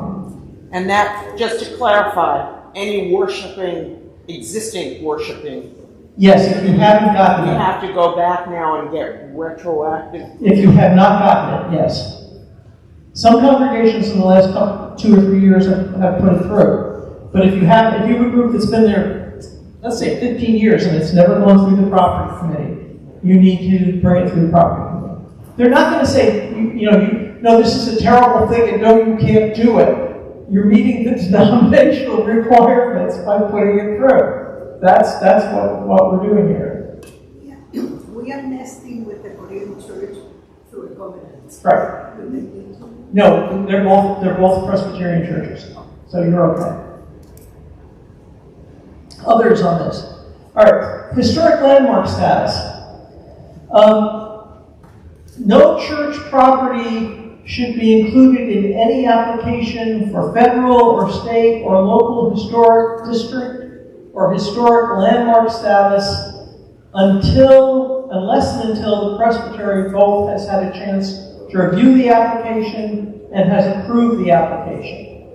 And that, just to clarify, any existing worshiping. Yes, if you haven't gotten it. You have to go back now and get retroactive. If you have not gotten it, yes. Some congregations in the last 2 or 3 years have put it through. But if you have a group that's been there, let's say 15 years, and it's never gone through the property committee, you need to bring it through the property committee. They're not going to say, no, this is a terrible thing, and no, you can't do it. You're meeting the denominational requirements by putting it through. That's what we're doing here. Yeah. We are nesting with the Korean church through a covenant. Right. No, they're both Presbyterian churches, so you're okay. Others on this. All right, historic landmark status. No church property should be included in any application for federal or state or local historic district or historic landmark status unless and until the Presbytery both has had a chance to review the application and has approved the application.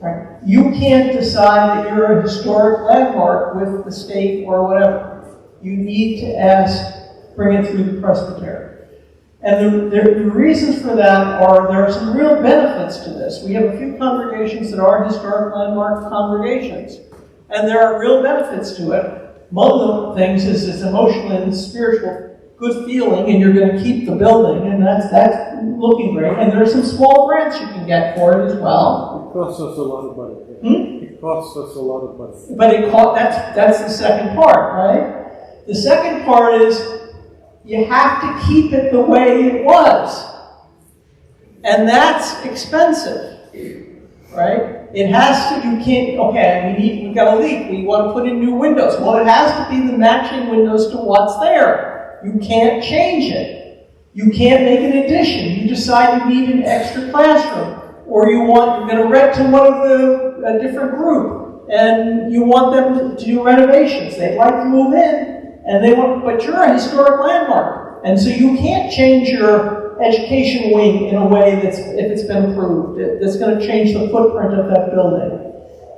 Right? You can't decide that you're a historic landmark with the state or whatever. You need to bring it through the Presbytery. And the reasons for that there are some real benefits to this. We have a few congregations that are historic landmark congregations. And there are real benefits to it. One of the things is it's emotional and spiritual good feeling, and you're going to keep the building, and that's looking great. And there's some small grants you can get for it as well. It costs us a lot of money. It costs us a lot of money. But that's the second part, right? The second part is you have to keep it the way it was. And that's expensive, right? It has to, you can't, we've got a leak, we want to put in new windows. Well, it has to be the matching windows to what's there. You can't change it. You can't make an addition. You decide you need an extra classroom. Or you're going to rent to a different group, and you want them to do renovations. They'd like to move in, but you're a historic landmark. And so you can't change your education wing in a way if it's been approved, that's going to change the footprint of that building.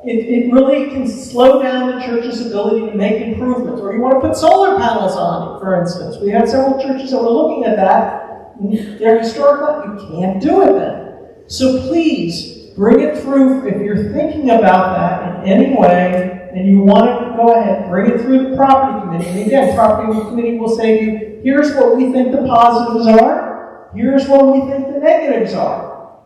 It really can slow down the church's ability to make improvements. Or you want to put solar panels on it, for instance. We had several churches that were looking at that. They're historic, you can't do it then. So please, bring it through. If you're thinking about that in any way, and you want to go ahead, bring it through the property committee. And again, property committee will say to you, here's what we think the positives are, here's what we think the negatives are.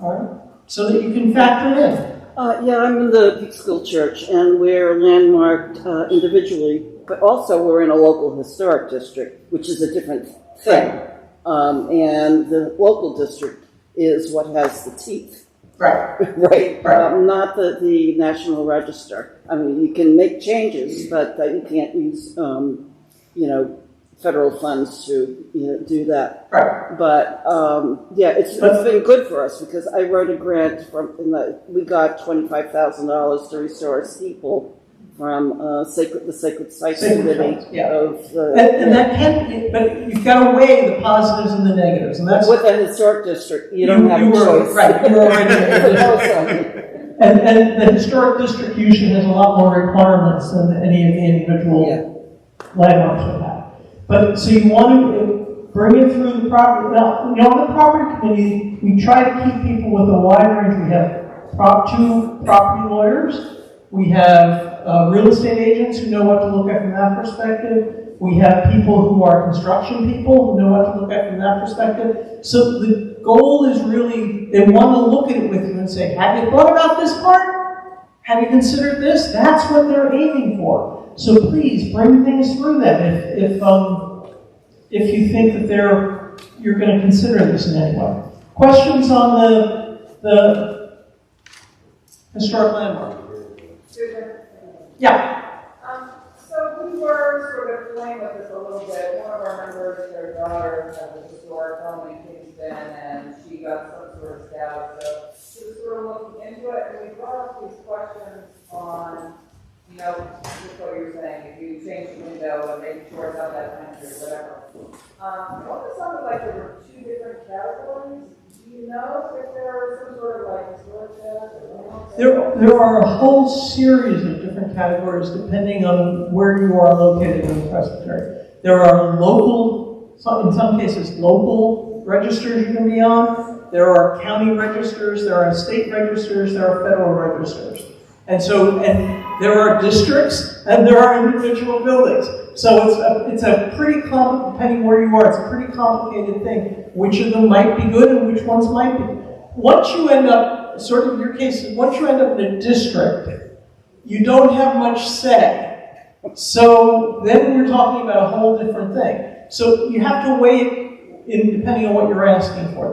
All right? So that you can factor it in. Yeah, I'm in the Peak School Church, and we're landmarked individually, but also we're in a local historic district, which is a different thing. And the local district is what has the teeth. Right. Right. Not the National Register. I mean, you can make changes, but you can't use, federal funds to, do that. Right. But yeah, it's been good for us because I wrote a grant we got $25,000 to restore a steeple from the Sacred Sites Committee of the. And that can be, but you've got to weigh the positives and the negatives, and that's with a historic district. You don't have a choice. Right, you're already in a district. And the historic district usually has a lot more requirements than any of the individual landmarks would have. But so you want to bring it through the property. Now, on the property committee, we try to keep people with a wide range. We have two property lawyers. We have real estate agents who know what to look at from that perspective. We have people who are construction people who know what to look at from that perspective. So the goal is really, they want to look at it with you and say, have you thought about this part? Have you considered this? That's what they're aiming for. So please bring things through them if you think that you're going to consider this in any way. Questions on the historic landmark? Yeah. So we were sort of playing with this a little bit. One of our members, their daughter, has a historic home in Kingston, and she got some sort of status. So she was sort of looking into it, and we brought up these questions on, just what you were saying, if you change the window and make sure it's not that country or whatever. What was something like there were two different categories? Do you know if there are some sort of like historic status? There are a whole series of different categories depending on where you are located in the presbytery. There are local, in some cases, local registers you can be on. There are county registers, there are state registers, there are federal registers. And there are districts and there are individual buildings. So it's a pretty depending where you are, it's a pretty complicated thing. Which of them might be good and which ones might be. Once you end up, sort of in your case, once you end up in a district, you don't have much say. So then we're talking about a whole different thing. So you have to weigh it in depending on what you're asking for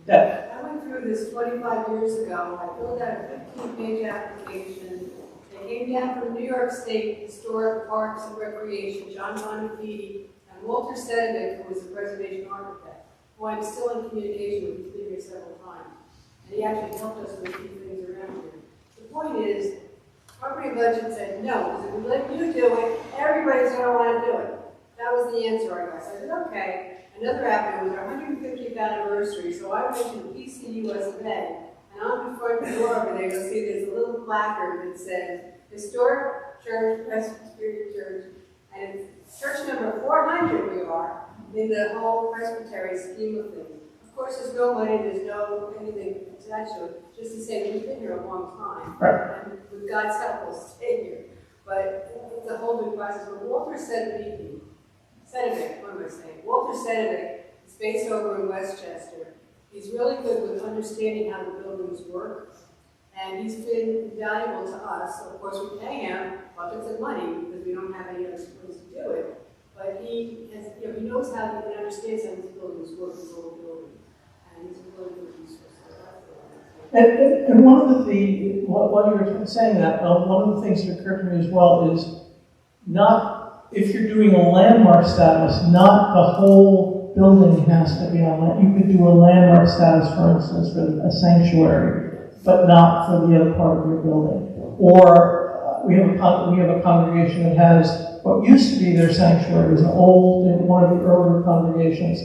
there. I went through this 25 years ago. I filled out a 15-page application. They came down from New York State Historic Parks and Recreation, John Bonifati, and Walter Sedgwick, who was the preservation architect, who I'm still in communication with. He's been here several times. And he actually helped us with a few things around here. The point is, property budget said no, because if we let you do it, everybody's going to want to do it. That was the answer I got. So I said, okay. Another happened, it was our 150th anniversary, so I went to the PCUS of A, and on the front door over there, you'll see there's a little placard that says, Historic Church, Presbyterian Church, and it's church number 400 we are, in the whole Presbyterian scheme of things. Of course, there's no money, there's no anything attached to it, just to say we've been here a long time, and with God's help, we'll stay here. But it's a whole new process. But Walter Sedgwick, Walter Sedgwick is based over in Westchester. He's really good with understanding how the buildings work, and he's been valuable to us. So of course, we pay him buckets of money because we don't have any other ways to do it. But he has, he knows how he understands how these buildings work, this old building, and he's a really good resource. And one of the while you were saying that, one of the things that occurred to me as well is not, if you're doing a landmark status, not the whole building has to be on that. You could do a landmark status, for instance, for a sanctuary, but not for the other part of your building. Or we have a congregation that has what used to be their sanctuary, was one of the earlier congregations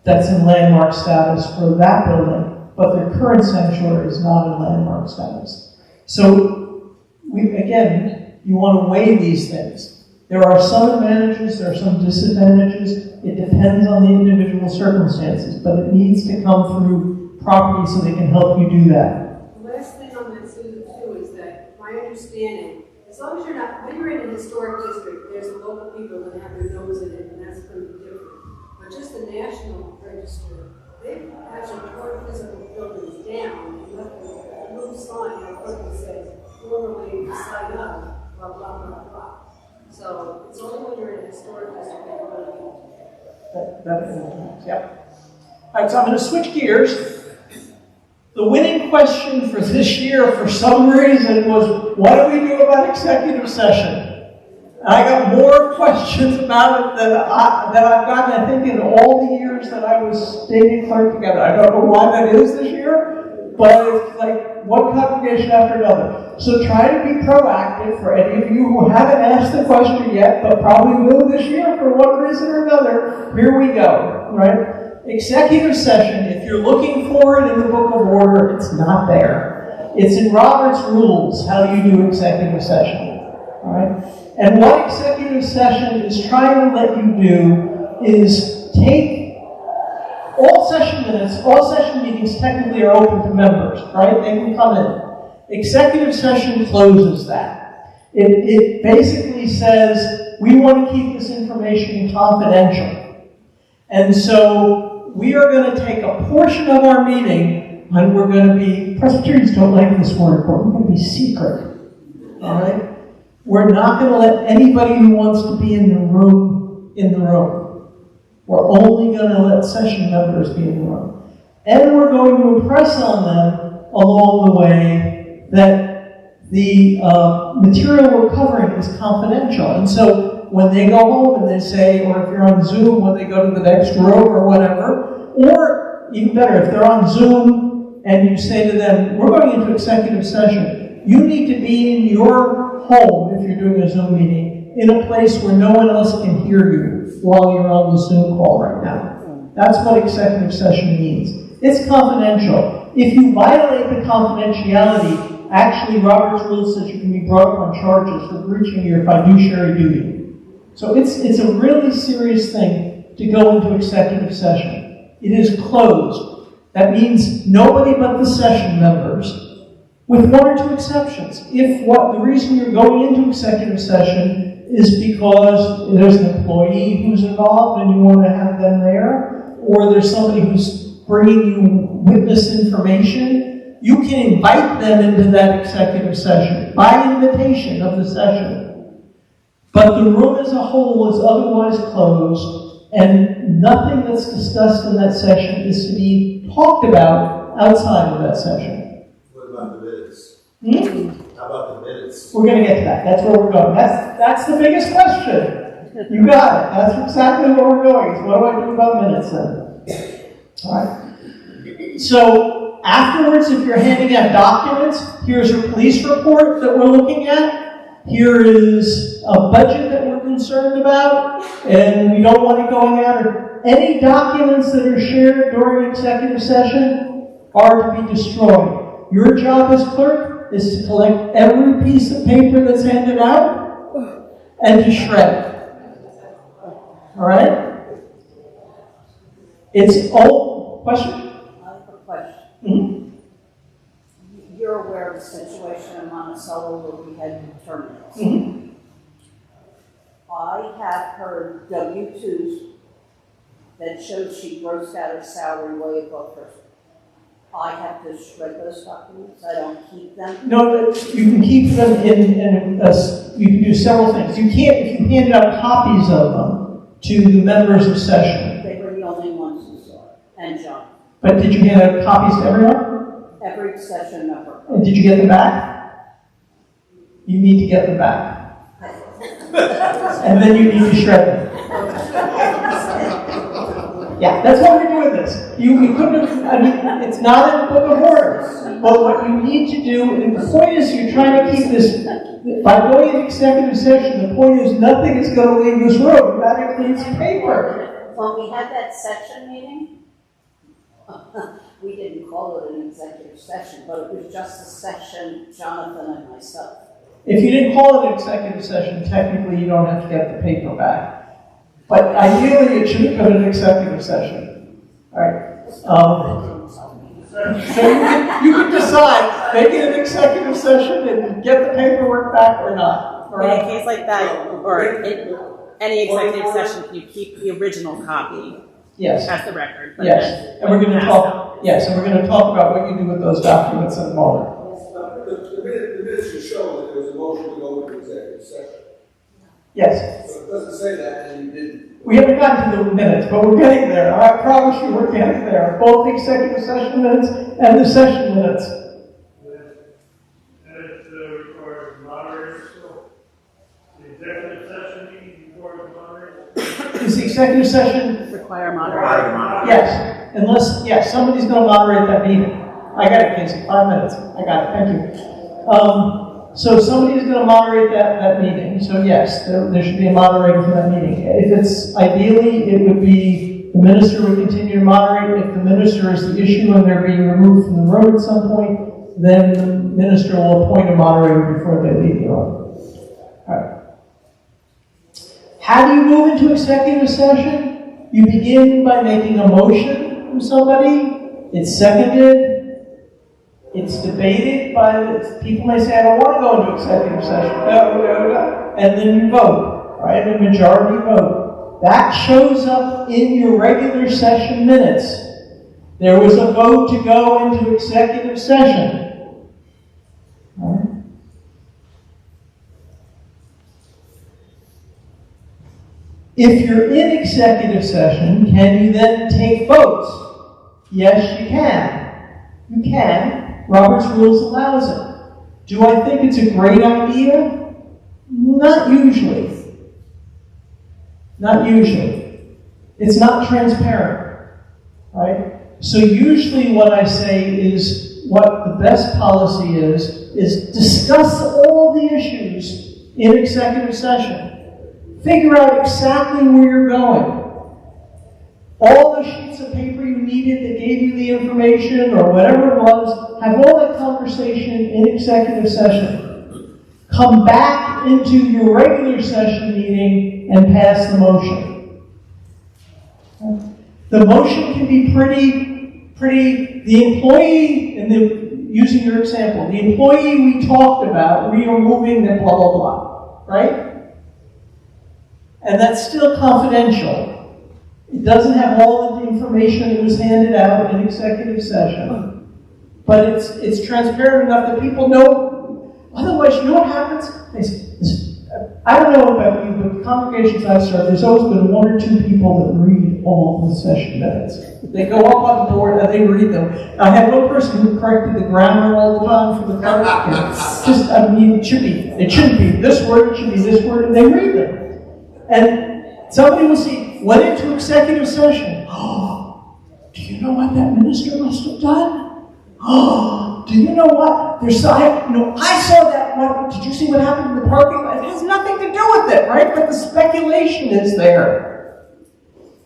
that's in landmark status for that building, but their current sanctuary is not in landmark status. So, you want to weigh these things. There are some advantages, there are some disadvantages. It depends on the individual circumstances, but it needs to come through property so they can help you do that. The last thing on that, Susan, too, is that my understanding, as long as you're not, when you're in a historic district, there's local people that have their nose in it, and that's going to be different. But just the national register, they've actually torn physical buildings down and left a little sign out front that says, formerly site up, blah, blah, blah, blah. So it's only when you're in a historic district that you're going to Yeah. All right, so I'm going to switch gears. The winning question for this year, for some reason, was what do we do about executive session? And I got more questions about it than I've gotten, I think, in all the years that I was state clerk together. I don't know why that is this year, but it's like one congregation after another. So try to be proactive for any of you who haven't asked the question yet, but probably will this year for one reason or another. Here we go, right? Executive session, if you're looking for it in the Book of Order, it's not there. It's in Robert's Rules, how you do executive session. All right? And what executive session is trying to let you do is take all session minutes, all session meetings technically are open to members, right? They can come in. Executive session closes that. It basically says, we want to keep this information confidential. And so we are going to take a portion of our meeting and we're going to be, Presbyterians don't like this word, but we're going to be secret. All right? We're not going to let anybody who wants to be in the room in the room. We're only going to let session members be in the room. And we're going to impress on them along the way that the material we're covering is confidential. And so when they go home and they say, or if you're on Zoom, when they go to the next room or whatever, or even better, if they're on Zoom and you say to them, we're going into executive session, you need to be in your home, if you're doing a Zoom meeting, in a place where no one else can hear you while you're on the Zoom call right now. That's what executive session means. It's confidential. If you violate the confidentiality, actually Robert's Rules says you can be brought up on charges for breaching your fiduciary duty. So it's a really serious thing to go into executive session. It is closed. That means nobody but the session members, with one or two exceptions. If the reason you're going into executive session is because there's an employee who's involved and you want to have them there, or there's somebody who's bringing you witness information, you can invite them into that executive session by invitation of the session. But the room as a whole is otherwise closed, and nothing that's discussed in that session is to be talked about outside of that session. What about the minutes? How about the minutes? We're going to get to that. That's where we're going. That's the biggest question. You got it. That's exactly where we're going. So what do I do about minutes then? All right. So afterwards, if you're handing out documents, here's your police report that we're looking at. Here is a budget that we're concerned about, and we don't want it going out. Any documents that are shared during executive session are to be destroyed. Your job as clerk is to collect every piece of paper that's handed out and to shred it. All right? It's all question? I have a question. Mm-hmm. You're aware of the situation in Monticello where we had terminals. Mm-hmm. I have heard W-2s that showed she grossed out her salary way above her. I have to shred those documents. I don't keep them. No, you can keep them you can do several things. You can't, if you hand out copies of them to the members of session. They were the only ones who saw it, and John. But did you hand out copies to everyone? Every session member. And did you get them back? You need to get them back. And then you need to shred them. Yeah, that's why we're doing this. You couldn't have, I mean, it's not in the Book of Order. But what you need to do, and the point is you're trying to keep this, by going into executive session, the point is nothing is going to leave this room. That includes paper. When we had that session meeting, we didn't call it an executive session, but it was just a session, Jonathan and myself. If you didn't call it an executive session, technically you don't have to get the paper back. But ideally, it should have been an executive session. All right. So you can decide, make it an executive session and get the paperwork back or not. All In right? a case like that, or any executive session, can you keep the original copy? Yes. As the record. But Yes, then and we're going to pass talk. out. Yes, and we're going to talk about what you do with those documents in a moment. The minutes should show that there was a motion to go into executive session. Yes. So it doesn't say that, and you didn't. We haven't gotten to the minutes, but we're getting there. I promise you, we're getting there. Both the executive session minutes and the session minutes. And it requires moderators still. The executive session meeting requires moderators. Is the executive session require moderators? Yes, unless somebody's going to moderate that meeting. I got it, Casey. 5 minutes. I got it. Thank you. So somebody's going to moderate that meeting. So yes, there should be a moderator for that meeting. If it's ideally, it would be the minister would continue to moderate. If the minister is the issue and they're being removed from the room at some point, then the minister will appoint a moderator before they leave the room. All right. How do you move into executive session? You begin by making a motion from somebody. It's seconded. It's debated by the people. May say, I don't want to go into executive session. And then you vote, right? A majority vote. That shows up in your regular session minutes. There was a vote to go into executive session. All right. If you're in executive session, can you then take votes? Yes, you can. You can. Robert's Rules allows it. Do I think it's a great idea? Not usually. Not usually. It's not transparent, right? So usually what I say is what the best policy is discuss all the issues in executive session. Figure out exactly where you're going. All the sheets of paper you needed that gave you the information or whatever it was, have all that conversation in executive session. Come back into your regular session meeting and pass the motion. The motion can be pretty, the employee, using your example, the employee we talked about, we are moving the blah, blah, blah, right? And that's still confidential. It doesn't have all of the information that was handed out in executive session, but it's transparent enough that people know. Otherwise, you know what happens? I don't know about you, but the congregations I've served, there's always been 1 or 2 people that read all the session minutes. They go up on the board and they read them. I had one person who corrected the grammar all the time for the congregation. It shouldn't be this word, it should be this word, and they read them. And somebody will see, went into executive session. Oh, do you know what that minister must have done? Oh, do you know what? I saw that one. Did you see what happened in the parking lot? It has nothing to do with it, right? But the speculation is there.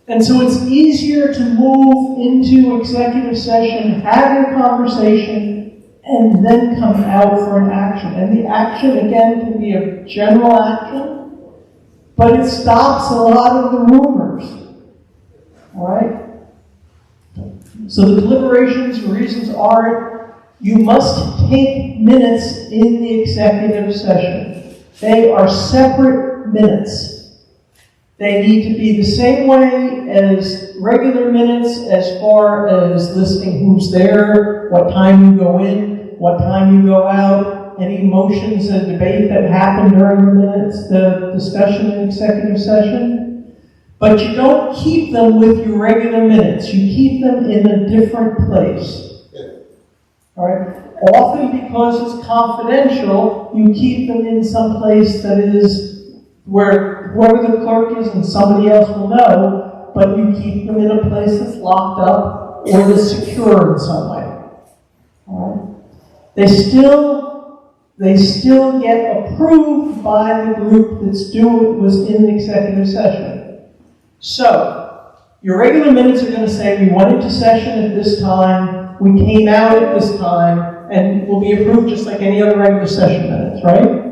And so it's easier to move into executive session, have your conversation, and then come out for an action. And the action, again, can be a general action, but it stops a lot of the rumors. All right? So the deliberations, reasons are, you must take minutes in the executive session. They are separate minutes. They need to be the same way as regular minutes as far as listing who's there, what time you go in, what time you go out, any motions and debate that happened during the minutes, the discussion in executive session. But you don't keep them with your regular minutes. You keep them in a different place. All right? Often because it's confidential, you keep them in some place that is where whoever the clerk is and somebody else will know, but you keep them in a place that's locked up or that's secure in some way. All right? They still get approved by the group was in the executive session. So, your regular minutes are going to say we went into session at this time, we came out at this time, and will be approved just like any other regular session minutes, right?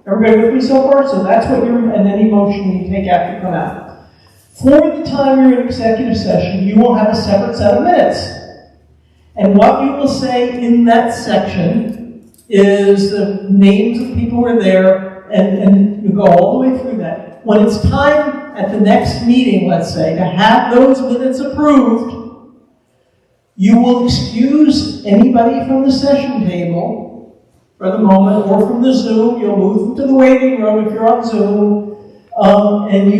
Everybody with me so far? So that's what and any motion you take after you come out. For the time you're in executive session, you will have a separate set of minutes. And what you will say in that section is the names of people who are there, and you go all the way through that. When it's time at the next meeting, let's say, to have those minutes approved, you will excuse anybody from the session table for the moment, or from the Zoom. You'll move them to the waiting room if you're on Zoom, and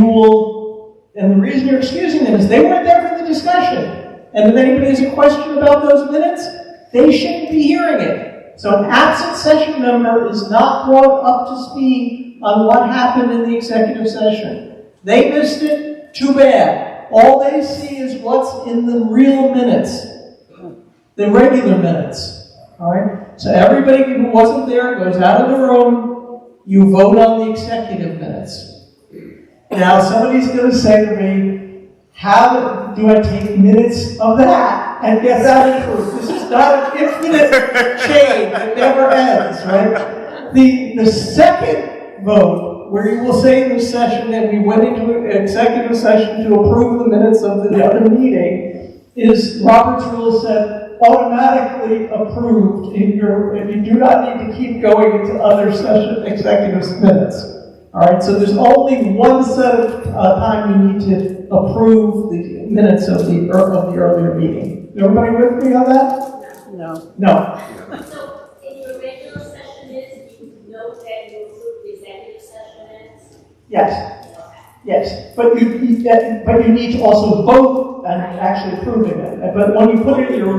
the reason you're excusing them is they weren't there for the discussion. And if anybody has a question about those minutes, they shouldn't be hearing it. So an absent session member is not brought up to speed on what happened in the executive session. They missed it, too bad. All they see is what's in the real minutes, the regular minutes. All right? So everybody who wasn't there goes out of the room. You vote on the executive minutes. Now somebody's going to say to me, how do I take minutes of that and get that approved? This is not an infinite chain that never ends, right? The second vote, where you will say in the session that we went into an executive session to approve the minutes of the other meeting, is Robert's rule said automatically approved. If you do not need to keep going into other session executive minutes. All right, so there's only one set of time you need to approve the minutes of the earlier meeting. Everybody with me on that? No. No. So, in your regular session minutes, you note that you approve the executive session minutes? Yes. Yes, but you need to also vote on actually approving it. But when you put it in your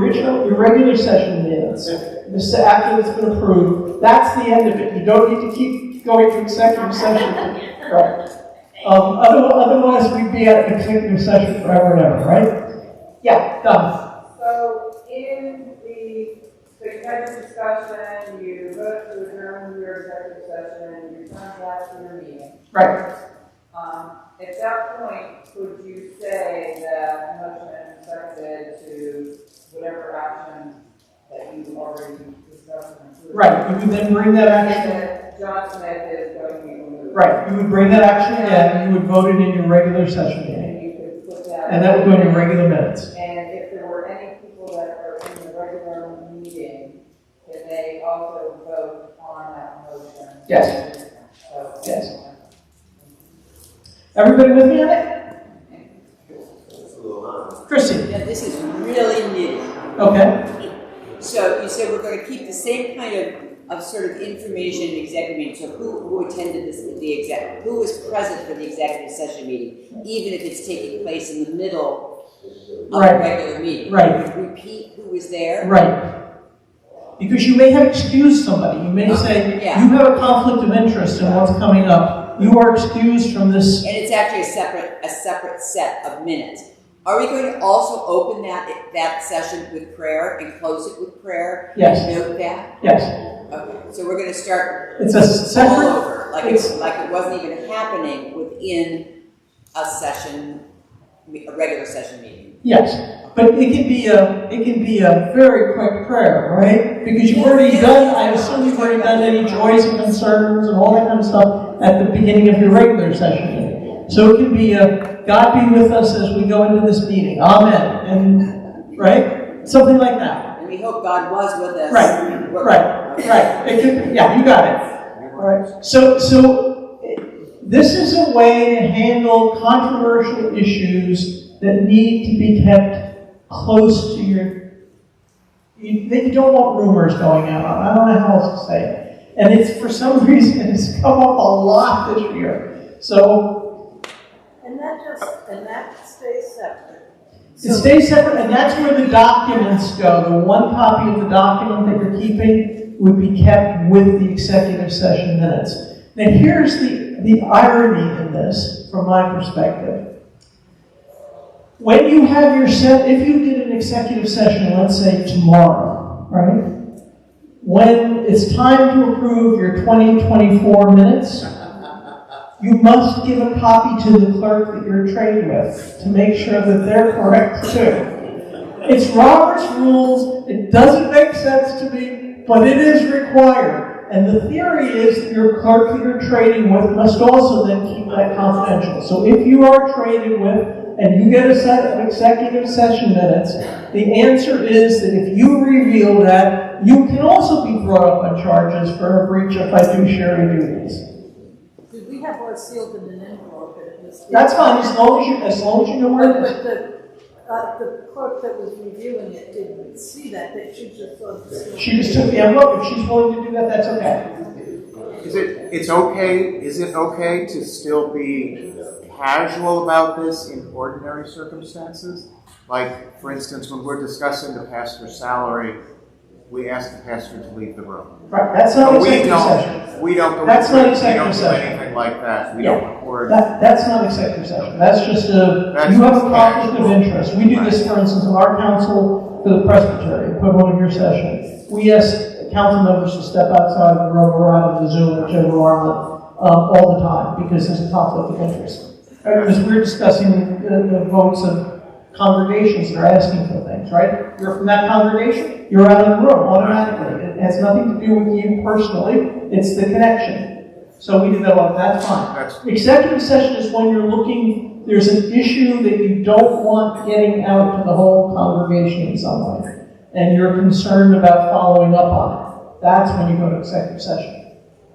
regular session minutes, this after it's been approved, that's the end of it. You don't need to keep going to executive session. Right. Otherwise, we'd be at executive session forever and ever, right? Yeah, done. So, in the executive discussion, you vote to adjourn your executive session, you turn back to your meeting. Right. At that point, could you say that motion seconded to whatever action that you already discussed and approved? Right, you would then bring that action. And that John Smith is going to be removed. Right, you would bring that action in, you would vote it in your regular session meeting. And you could put that. And that would go in your regular minutes. And if there were any people that are in the regular meeting, can they also vote on that motion? Yes. So, Yes. Everybody with me on it? Chrissy. Yeah, this is really nitty. Okay. So you said we're going to keep the same kind of sort of information in executive meeting. So who attended who was present for the executive session meeting, even if it's taking place in the middle of a regular meeting. Right. Repeat who was there. Right. Because you may have excused somebody. You may say, you have a conflict of interest in what's coming up. You are excused from this. And it's actually a separate set of minutes. Are we going to also open that session with prayer and close it with prayer? Yes. And note that? Yes. Okay. So we're going to start It's a separate, all over, like it wasn't even happening within a regular session meeting. Yes. But it can be a very quick prayer, right? Because you've already done, I assume you've already done any joys and concerns and all that kind of stuff at the beginning of your regular session meeting. So it can be God be with us as we go into this meeting. Amen. And right? Something like that. And we hope God was with us. Right. It could, yeah, you got it. All right. So this is a way to handle controversial issues that need to be kept close to you don't want rumors going out. I don't know how else to say it. And it's, for some reason, it's come up a lot this year. So. And that stays separate. It stays separate, and that's where the documents go. The one copy of the document that you're keeping would be kept with the executive session minutes. Now here's the irony in this, from my perspective. When you have if you did an executive session, let's say tomorrow, right? When it's time to approve your 2024 minutes, you must give a copy to the clerk that you're trained with to make sure that they're correct too. It's Robert's rules. It doesn't make sense to me, but it is required. And the theory is that your clerk that you're trading with must also then keep that confidential. So if you are trading with and you get a set of executive session minutes, the answer is that if you reveal that, you can also be brought up on charges for a breach of fiduciary duties. Did we have ours sealed in an envelope? And it was That's fine, as long as you know where it is. But the clerk that was reviewing it didn't see that. That she just thought. She just took the envelope. If she's willing to do that, that's okay. Is it okay to still be casual about this in ordinary circumstances? Like, for instance, when we're discussing the pastor's salary, we ask the pastor to leave the room. Right, that's not executive session. We don't go That's not executive we don't session. do anything like that. We Yeah. don't record. That's not executive session. That's just you have a conflict of interest. We do this, for instance, in our council for the presbytery, equivalent of your session. We ask council members to step outside of the room or out of the Zoom, whichever we're on, all the time, because there's a conflict of interest. Right? Because we're discussing the votes of congregations that are asking for things, right? You're from that congregation, you're out of the room automatically. It has nothing to do with you personally, it's the connection. So we do that a lot, that's fine. Executive session is when you're looking, there's an issue that you don't want getting out to the whole congregation in some way, and you're concerned about following up on it. That's when you go to executive session.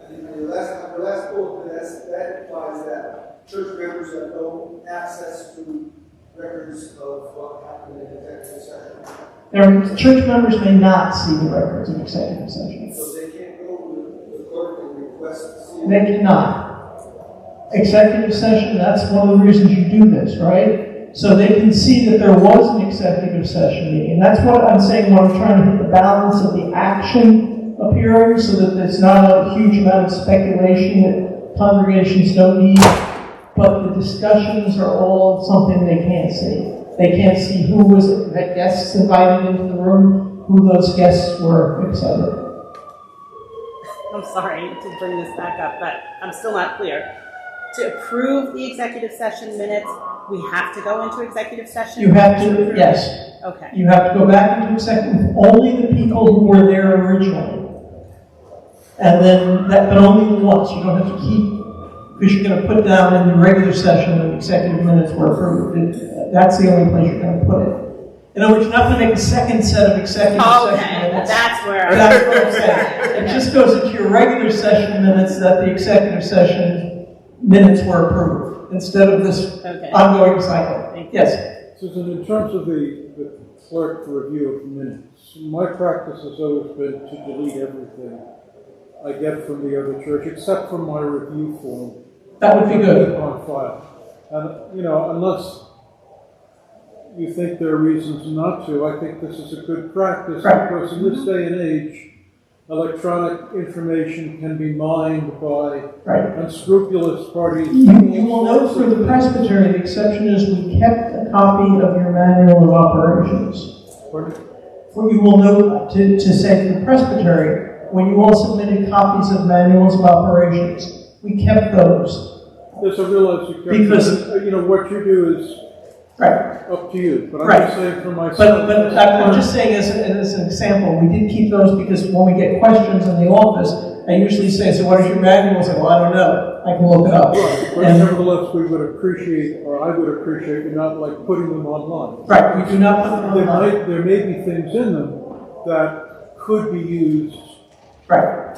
And the last bullet, that implies that church members have no access to records of what happened in executive session. Church members may not see the records of executive session. So they can't go to the clerk and request to see They cannot. Executive session, that's one of the reasons you do this, right? So they can see that there was an executive session meeting. And that's what I'm saying when I'm trying to hit the balance of the action appearing so that there's not a huge amount of speculation that congregations don't need, but the discussions are all something they can't see. They can't see who was the guests invited into the room, who those guests were, etc. I'm sorry to bring this back up, but I'm still not clear. To approve the executive session minutes, we have to go into executive session? You have to, yes. Okay. You have to go back into executive, only the people who were there originally. And then, but only once, you don't have to keep, because you're going to put down in the regular session the executive minutes were approved. That's the only place you're going to put it. In other words, you're not going to make a second set of executive session minutes. That's where That's what I'm saying. It just goes into your regular session minutes that the executive session minutes were approved, instead of this ongoing cycle. Yes? Susan, in terms of the clerk review of minutes, my practice has always been to delete everything I get from the other church, except for my review form. That would be good. On file. And, unless you think there are reasons not to, I think this is a good practice, because in this day and age, electronic information can be mined by unscrupulous parties. You will note for the presbytery, the exception is we kept a copy of your manual of operations. Pardon? You will note to say to the presbytery, when you all submitted copies of manuals of operations, we kept those. Yes, I realize you kept because what you do is up to you. But I'm just saying for myself. But I'm just saying as an example, we did keep those because when we get questions in the office, I usually say, so what is your manual? I say, well, I don't know. I can look it up. Right. But nevertheless, we would appreciate, or I would appreciate, you not like putting them online. Right. We do not put them online. There may be things in them that could be used. By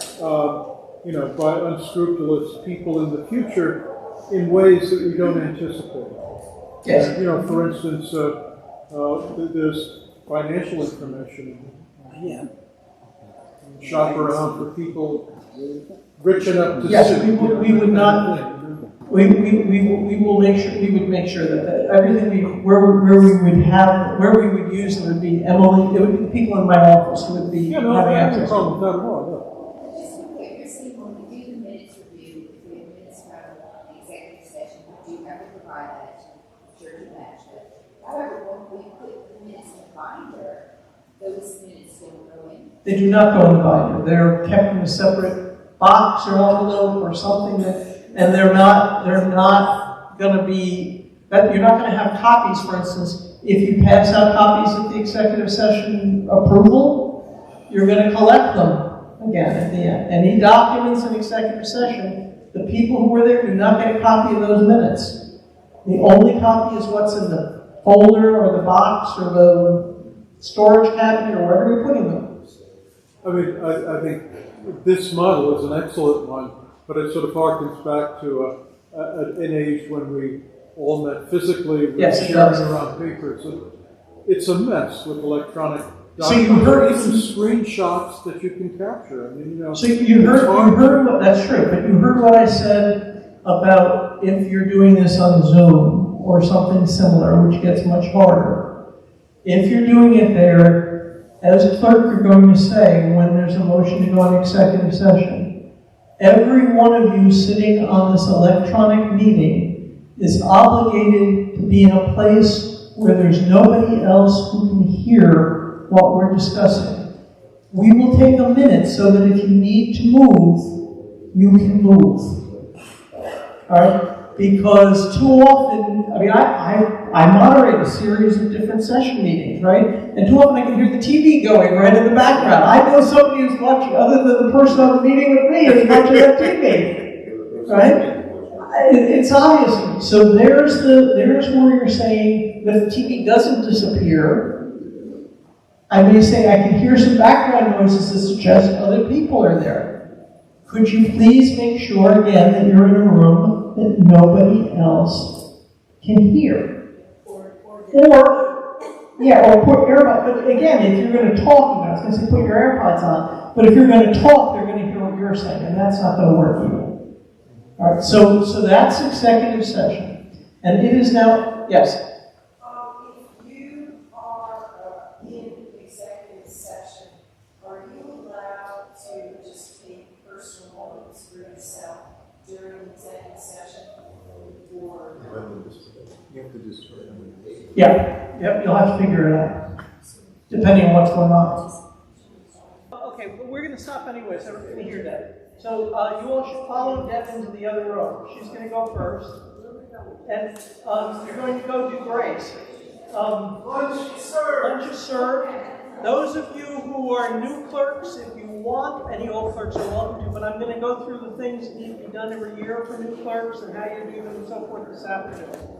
unscrupulous people in the future in ways that we don't anticipate. Yes. For instance, there's financial information. Shop around for people rich enough to see. we would not. We will make sure. We would make sure that everything where we would use it would be Emily. It would be the people in my office who would be having access. No problem at all. You're saying when we do the minutes review, if we have minutes from the executive session, we do have to provide that to the church of Nashville. However, when we put the minutes in the binder, those minutes don't go in. They do not go in the binder. They're kept in a separate box or envelope or something and they're not going to be. You're not going to have copies, for instance, if you pass out copies of the executive session approval, you're going to collect them again at the end. Any documents in executive session, the people who were there do not get a copy of those minutes. The only copy is what's in the folder or the box or the storage cabinet or wherever you're putting them. I mean, I think this model is an excellent one, but it sort of harkens back to an age when we all met physically, with sharing around papers. And it's a mess with electronic documents. So you heard even screenshots that you can capture. I mean, you know. So you heard what, that's true, but you heard what I said about if you're doing this on Zoom or something similar, which gets much harder. If you're doing it there, as a clerk, you're going to say when there's a motion to go on executive session, every one of you sitting on this electronic meeting is obligated to be in a place where there's nobody else who can hear what we're discussing. We will take a minute so that if you need to move, you can move. All right? Because too often, I mean, I moderate a series of different session meetings, right? And too often I can hear the TV going right in the background. I know somebody who's watching, other than the person on the meeting with me, is watching that TV, right? It's obvious to me. So there's where you're saying that the TV doesn't disappear. I may say I can hear some background noises that suggest other people are there. Could you please make sure again that you're in a room that nobody else can hear? Or put AirPods. But again, if you're going to talk, I was going to say put your AirPods on. But if you're going to talk, they're going to hear what you're saying, and that's not going to work either. All right. So that's executive session, and it is now. Yes. If you are in executive session, are you allowed to just take personal notes for yourself during executive session? Or you have to just Yep, you'll have to figure it out, depending on what's going on. Okay, but we're going to stop anyway, so we're going to hear that. So you all should follow Deb into the other room. She's going to go first. And you're going to go do Grace. Lunch is served. Those of you who are new clerks, if you want, any old clerks are welcome to, but I'm going to go through the things that need to be done every year for new clerks and how you do them and so forth this afternoon.